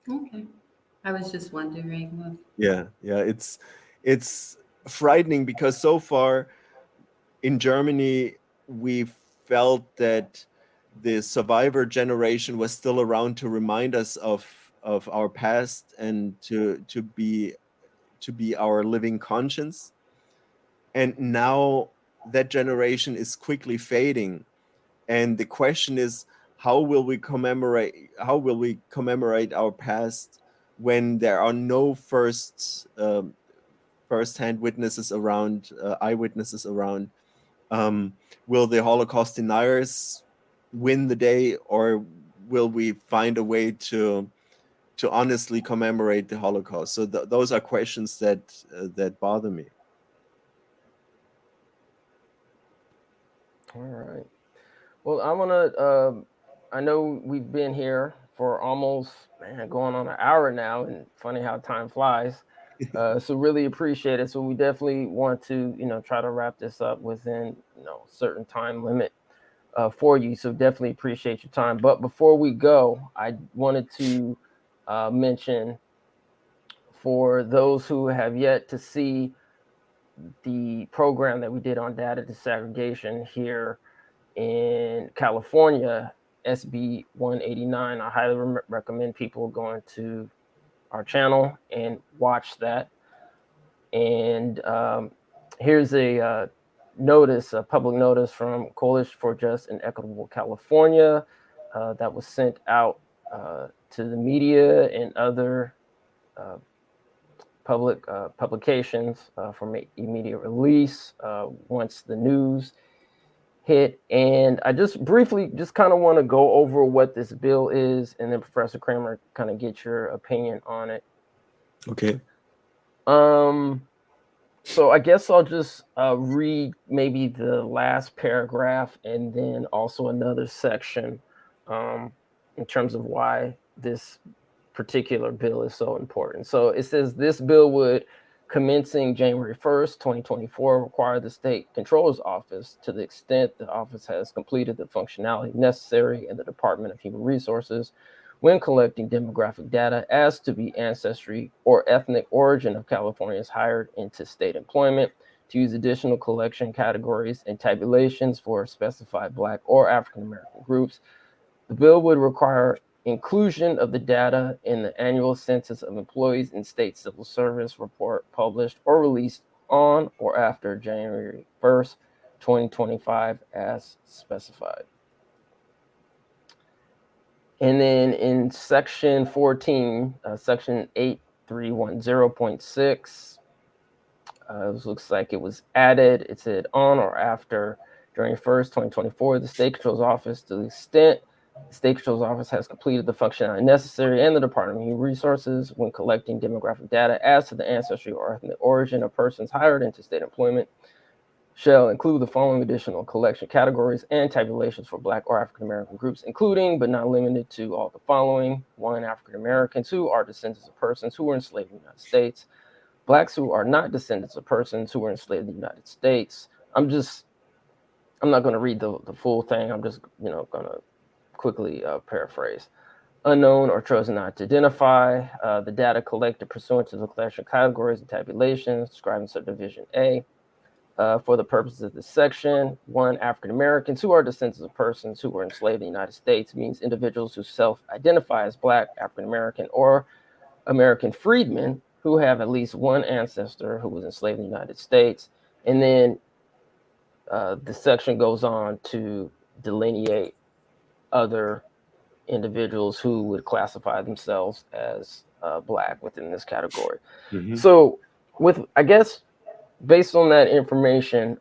Okay. I was just wondering. Yeah, it's frightening because so far in Germany, we felt that the survivor generation was still around to remind us of our past and to be our living conscience. And now that generation is quickly fading. And the question is, how will we commemorate our past when there are no first-hand witnesses around, eyewitnesses around? Will the Holocaust deniers win the day, or will we find a way to honestly commemorate the Holocaust? So those are questions that bother me. All right. Well, I know we've been here for almost, going on an hour now, and funny how time flies. So really appreciate it. So we definitely want to, try to wrap this up within, certain time limit for you. So definitely appreciate your time. But before we go, I wanted to mention for those who have yet to see the program that we did on data desegregation here in California, SB 189. I highly recommend people going to our channel and watch that. And here's a notice, a public notice from Coalition for Just and Equitable California that was sent out to the media and other public publications for immediate release once the news hit. And I just briefly kind of want to go over what this bill is, and then Professor Craemer, kind of get your opinion on it. Okay. So I guess I'll just read maybe the last paragraph and then also another section in terms of why this particular bill is so important. So it says this bill would commencing January 1st, 2024, require the State Controller's Office, to the extent the office has completed the functionality necessary in the Department of Human Resources when collecting demographic data as to the ancestry or ethnic origin of Californians hired into state employment, to use additional collection categories and tabulations for specified Black or African American groups. The bill would require inclusion of the data in the annual census of employees in state civil service report published or released on or after January 1st, 2025 as specified. And then in section 14, section 8310.6, it looks like it was added. It said on or after January 1st, 2024, the State Control's Office, to the extent the State Control's Office has completed the functionality necessary and the Department of Human Resources when collecting demographic data as to the ancestry or ethnic origin of persons hired into state employment, shall include the following additional collection categories and tabulations for Black or African American groups, including but not limited to all the following: 1, African Americans who are descendants of persons who were enslaved in the United States, Blacks who are not descendants of persons who were enslaved in the United States. I'm not going to read the full thing. I'm just going to quickly paraphrase. Unknown or chosen not to identify, the data collected pursuant to the collection categories and tabulations described in subdivision A. For the purposes of this section, 1, African Americans who are descendants of persons who were enslaved in the United States means individuals who self-identify as Black, African American, or American freedmen who have at least one ancestor who was enslaved in the United States. And then the section goes on to delineate other individuals who would classify themselves as Black within this category. Mm-hmm. So I guess, based on that information,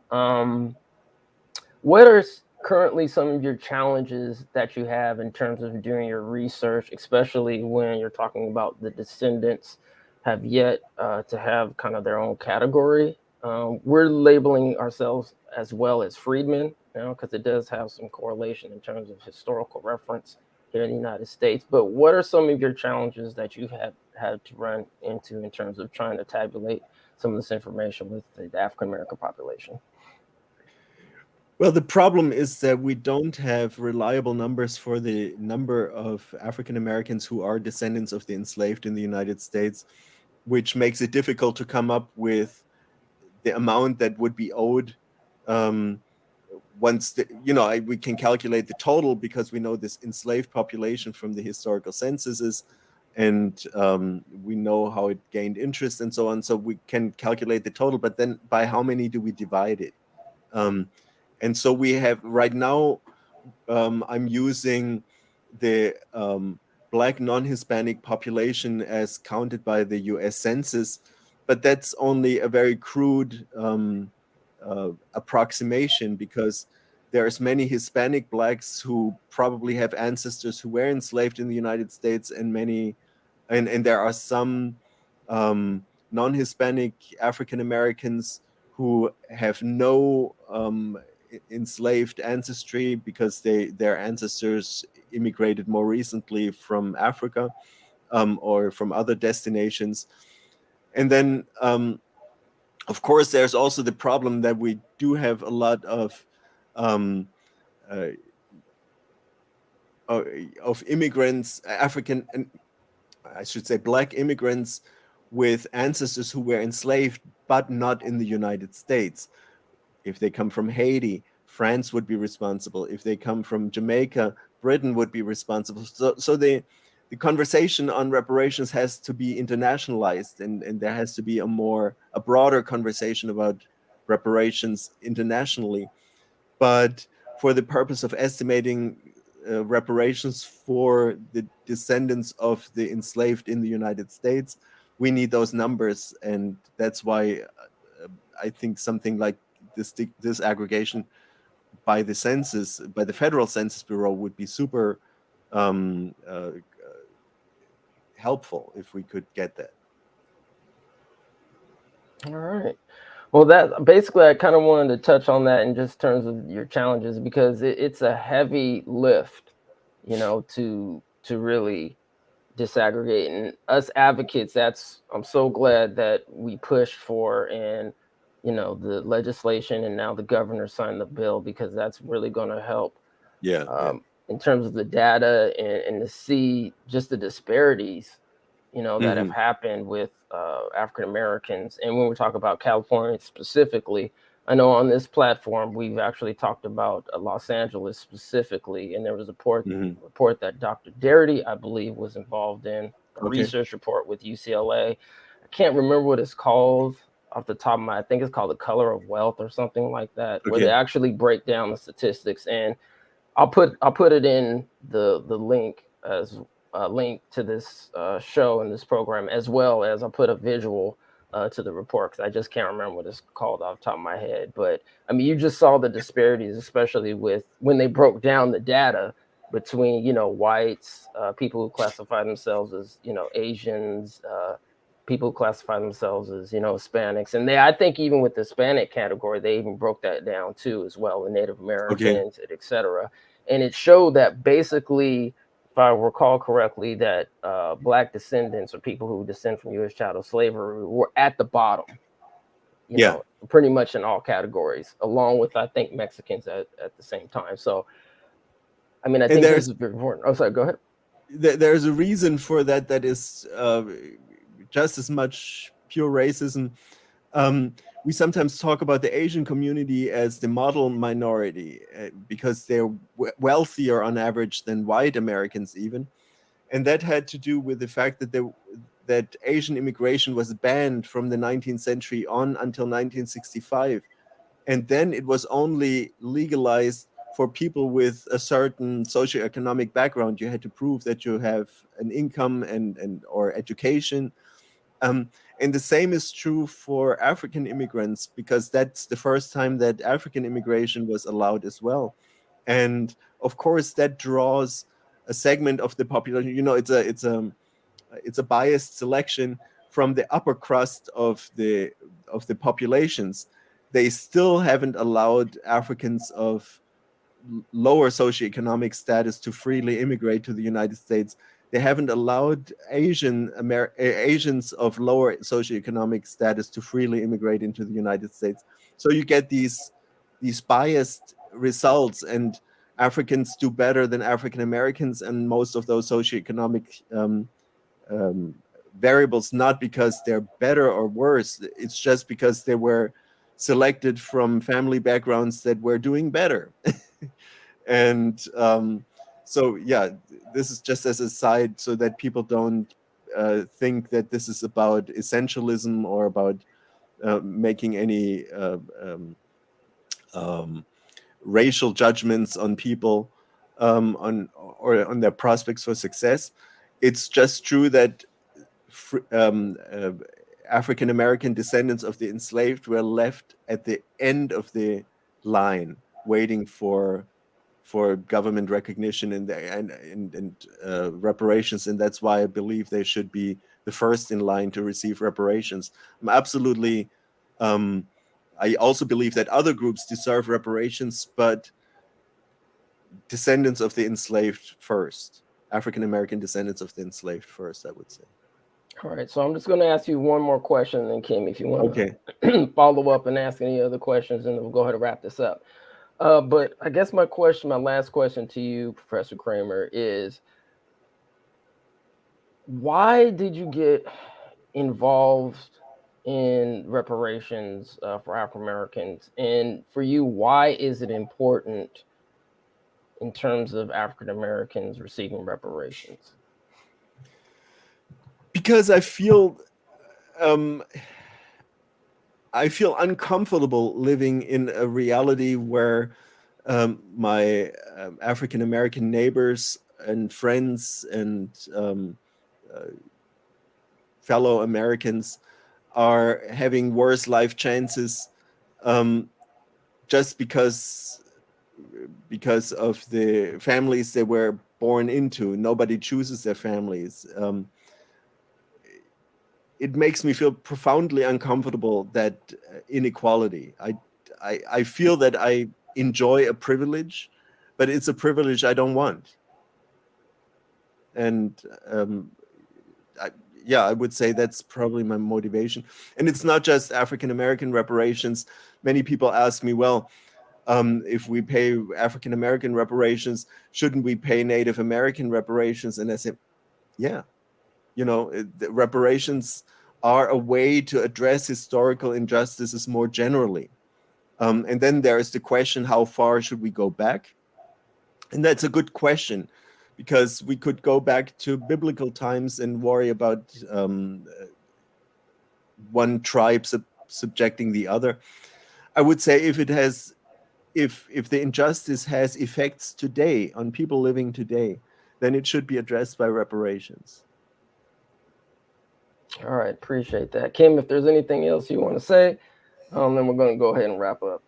what are currently some of your challenges that you have in terms of doing your research, especially when you're talking about the descendants have yet to have kind of their own category? We're labeling ourselves as well as freedmen, because it does have some correlation in terms of historical reference here in the United States. But what are some of your challenges that you have had to run into in terms of trying to tabulate some of this information with the African American population? Well, the problem is that we don't have reliable numbers for the number of African Americans who are descendants of the enslaved in the United States, which makes it difficult to come up with the amount that would be owed. Once we can calculate the total because we know this enslaved population from the historical censuses, and we know how it gained interest and so on. So we can calculate the total, but then by how many do we divide it? And so we have right now, I'm using the Black non-Hispanic population as counted by the US Census, but that's only a very crude approximation, because there's many Hispanic Blacks who probably have ancestors who were enslaved in the United States, and there are some non-Hispanic African Americans who have no enslaved ancestry because their ancestors immigrated more recently from Africa or from other destinations. And then, of course, there's also the problem that we do have a lot of immigrants, African, and I should say Black immigrants with ancestors who were enslaved, but not in the United States. If they come from Haiti, France would be responsible. If they come from Jamaica, Britain would be responsible. So the conversation on reparations has to be internationalized, and there has to be a broader conversation about reparations internationally. But for the purpose of estimating reparations for the descendants of the enslaved in the United States, we need those numbers, and that's why I think something like this aggregation by the census, by the Federal Census Bureau, would be super helpful if we could get that. All right. Well, that basically, I kind of wanted to touch on that in just terms of your challenges, because it's a heavy lift, to really disaggregating. Us advocates, I'm so glad that we pushed for, and the legislation, and now the governor signed the bill, because that's really going to help. In terms of the data, and to see just the disparities, that have happened with African Americans. And when we talk about California specifically, I know on this platform we've actually talked about Los Angeles specifically, and there was a report that Dr. Darity, I believe, was involved in, a research report with UCLA. I can't remember what it's called off the top of I think it's called The Color of Wealth or something like that, where they actually break down the statistics. And I'll put it in the link as a link to this show and this program, as well as I'll put a visual to the report, because I just can't remember what it's called off the top of my head. But I mean, you just saw the disparities, especially with when they broke down the data between whites, people who classify themselves as Asians, people who classify themselves as Hispanics, and I think even with the Hispanic category, they even broke that down too as well, the Native Americans, etc. And it showed that basically, if I recall correctly, that Black descendants, or people who descend from U.S. chattel slavery, were at the bottom, pretty much in all categories, along with, I think, Mexicans at the same time. So, I mean, I think this is very important. Oh, sorry, go ahead. There's a reason for that. That is just as much pure racism. We sometimes talk about the Asian community as the model minority because they're wealthier on average than white Americans even. And that had to do with the fact that Asian immigration was banned from the 19th century on until 1965. And then it was only legalized for people with a certain socioeconomic background. You had to prove that you have an income and or education. And the same is true for African immigrants, because that's the first time that African immigration was allowed as well. And of course, that draws a segment of the population. It's a biased selection from the upper crust of the populations. They still haven't allowed Africans of lower socioeconomic status to freely immigrate to the United States. They haven't allowed Asians of lower socioeconomic status to freely immigrate into the United States. So you get these biased results, and Africans do better than African Americans, and most of those socioeconomic variables, not because they're better or worse, it's just because they were selected from family backgrounds that were doing better. And so, yeah, this is just as a side so that people don't think that this is about essentialism or about making any racial judgments on people on their prospects for success. It's just true that African American descendants of the enslaved were left at the end of the line, waiting for government recognition and reparations, and that's why I believe they should be the first in line to receive reparations. I'm absolutely. I also believe that other groups deserve reparations, but descendants of the enslaved first. African American descendants of the enslaved first, I would say. All right, so I'm just going to ask you one more question, and then Kim, if you want to follow up and ask any other questions, and then we'll go ahead and wrap this up. But I guess my last question to you, Professor Craemer, is why did you get involved in reparations for African Americans? And for you, why is it important in terms of African Americans receiving reparations? Because I feel uncomfortable living in a reality where my African American neighbors and friends and fellow Americans are having worse life chances just because of the families they were born into. Nobody chooses their families. It makes me feel profoundly uncomfortable, that inequality. I feel that I enjoy a privilege, but it's a privilege I don't want. And I would say that's probably my motivation. And it's not just African American reparations. Many people ask me, well, if we pay African American reparations, shouldn't we pay Native American reparations? And I say, yeah, the reparations are a way to address historical injustices more generally. And then there is the question, how far should we go back? And that's a good question, because we could go back to biblical times and worry about one tribe subjecting the other. I would say if the injustice has effects today on people living today, then it should be addressed by reparations. All right, appreciate that. Kim, if there's anything else you want to say, then we're going to go ahead and wrap up.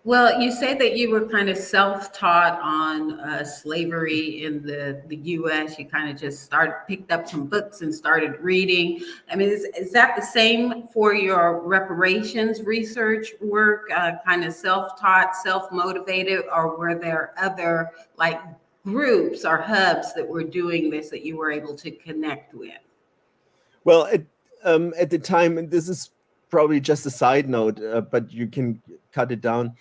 Well, you say that you were kind of self-taught on slavery in the U.S. You kind of just picked up some books and started reading. I mean, is that the same for your reparations research work, kind of self-taught, self-motivated, or were there other like groups or hubs that were doing this that you were able to connect with? Well, at the time, and this is probably just a side note, but you can cut it down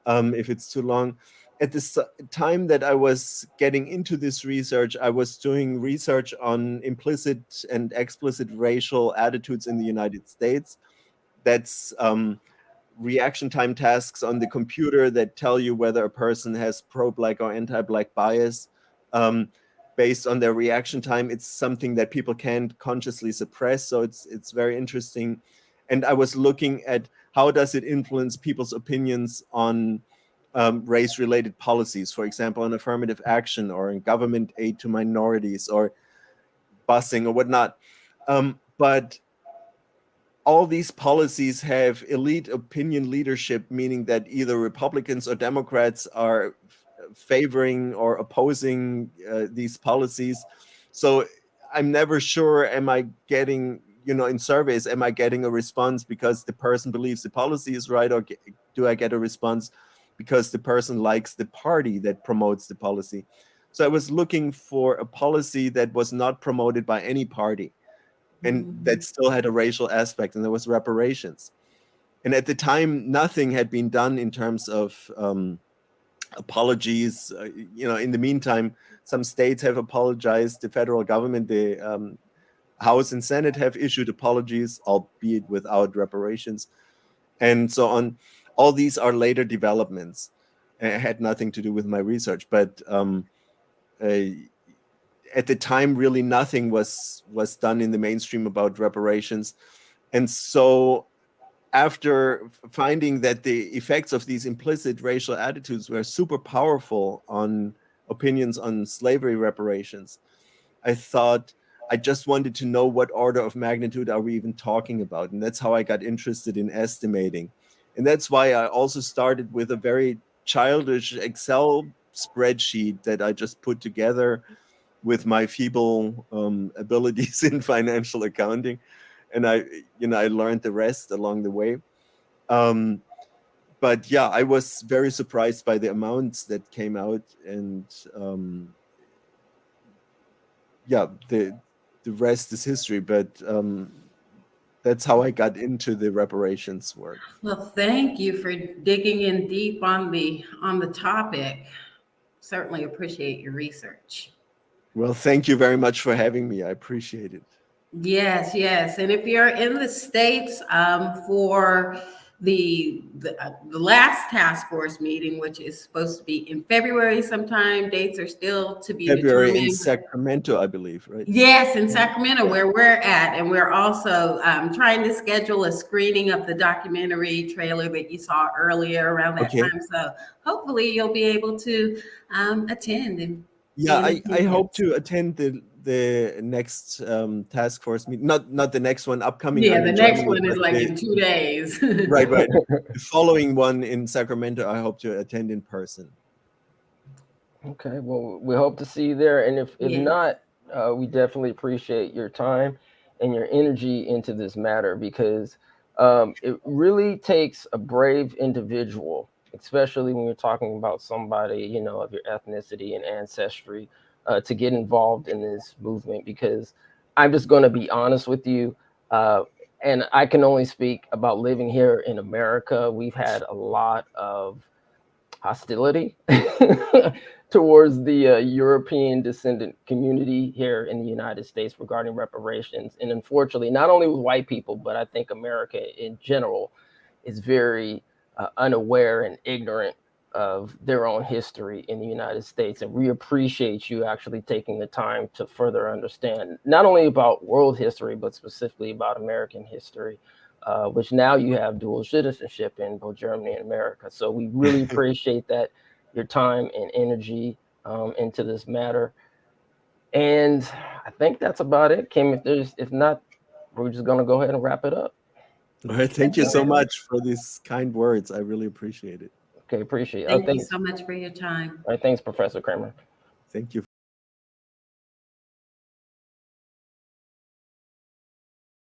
if it's too long. At the time that I was getting into this research, I was doing research on implicit and explicit racial attitudes in the United States. That's reaction time tasks on the computer that tell you whether a person has pro-Black or anti-Black bias. Based on their reaction time, it's something that people can't consciously suppress. So it's very interesting. And I was looking at how does it influence people's opinions on race-related policies, for example, on affirmative action or in government aid to minorities or busing or whatnot. But all these policies have elite opinion leadership, meaning that either Republicans or Democrats are favoring or opposing these policies. So I'm never sure, am I getting, in surveys, am I getting a response because the person believes the policy is right, or do I get a response because the person likes the party that promotes the policy? So I was looking for a policy that was not promoted by any party and that still had a racial aspect, and there was reparations. And at the time, nothing had been done in terms of apologies. In the meantime, some states have apologized. The federal government, the House and Senate have issued apologies, albeit without reparations, and so on. All these are later developments. It had nothing to do with my research, but at the time, really nothing was done in the mainstream about reparations. And so after finding that the effects of these implicit racial attitudes were super powerful on opinions on slavery reparations, I thought I just wanted to know what order of magnitude are we even talking about. And that's how I got interested in estimating. And that's why I also started with a very childish Excel spreadsheet that I just put together with my feeble abilities in financial accounting. And I learned the rest along the way. But yeah, I was very surprised by the amounts that came out, and the rest is history. But that's how I got into the reparations work. Well, thank you for digging in deep on the topic. Certainly appreciate your research. Well, thank you very much for having me. I appreciate it. Yes, yes. And if you're in the States for the last task force meeting, which is supposed to be in February sometime, dates are still to be February determined. in Sacramento, I believe, right? Yes, in Sacramento, where we're at. And we're also trying to schedule a screening of the documentary trailer that you saw earlier around that time. So hopefully you'll be able to attend. And I hope to attend the next task force meeting. Not the next one, upcoming. Yeah, the next one is like in 2 days. Right. The following one in Sacramento, I hope to attend in person. Okay, well, we hope to see you there. And if not, we definitely appreciate your time and your energy into this matter, because it really takes a brave individual, especially when you're talking about somebody, of your ethnicity and ancestry, to get involved in this movement, because I'm just going to be honest with you. And I can only speak about living here in America. We've had a lot of hostility towards the European descendant community here in the United States regarding reparations. And unfortunately, not only with white people, but I think America in general is very unaware and ignorant of their own history in the United States. And we appreciate you actually taking the time to further understand not only about world history, but specifically about American history, which now you have dual citizenship in both Germany and America. So we really appreciate that, your time and energy into this matter. And I think that's about it, Kim. If not, we're just gonna go ahead and wrap it up. All right, thank you so much for these kind words. I really appreciate it. Okay, appreciate it. Thank you so much for your time. All right, thanks, Professor Craemer. Thank you.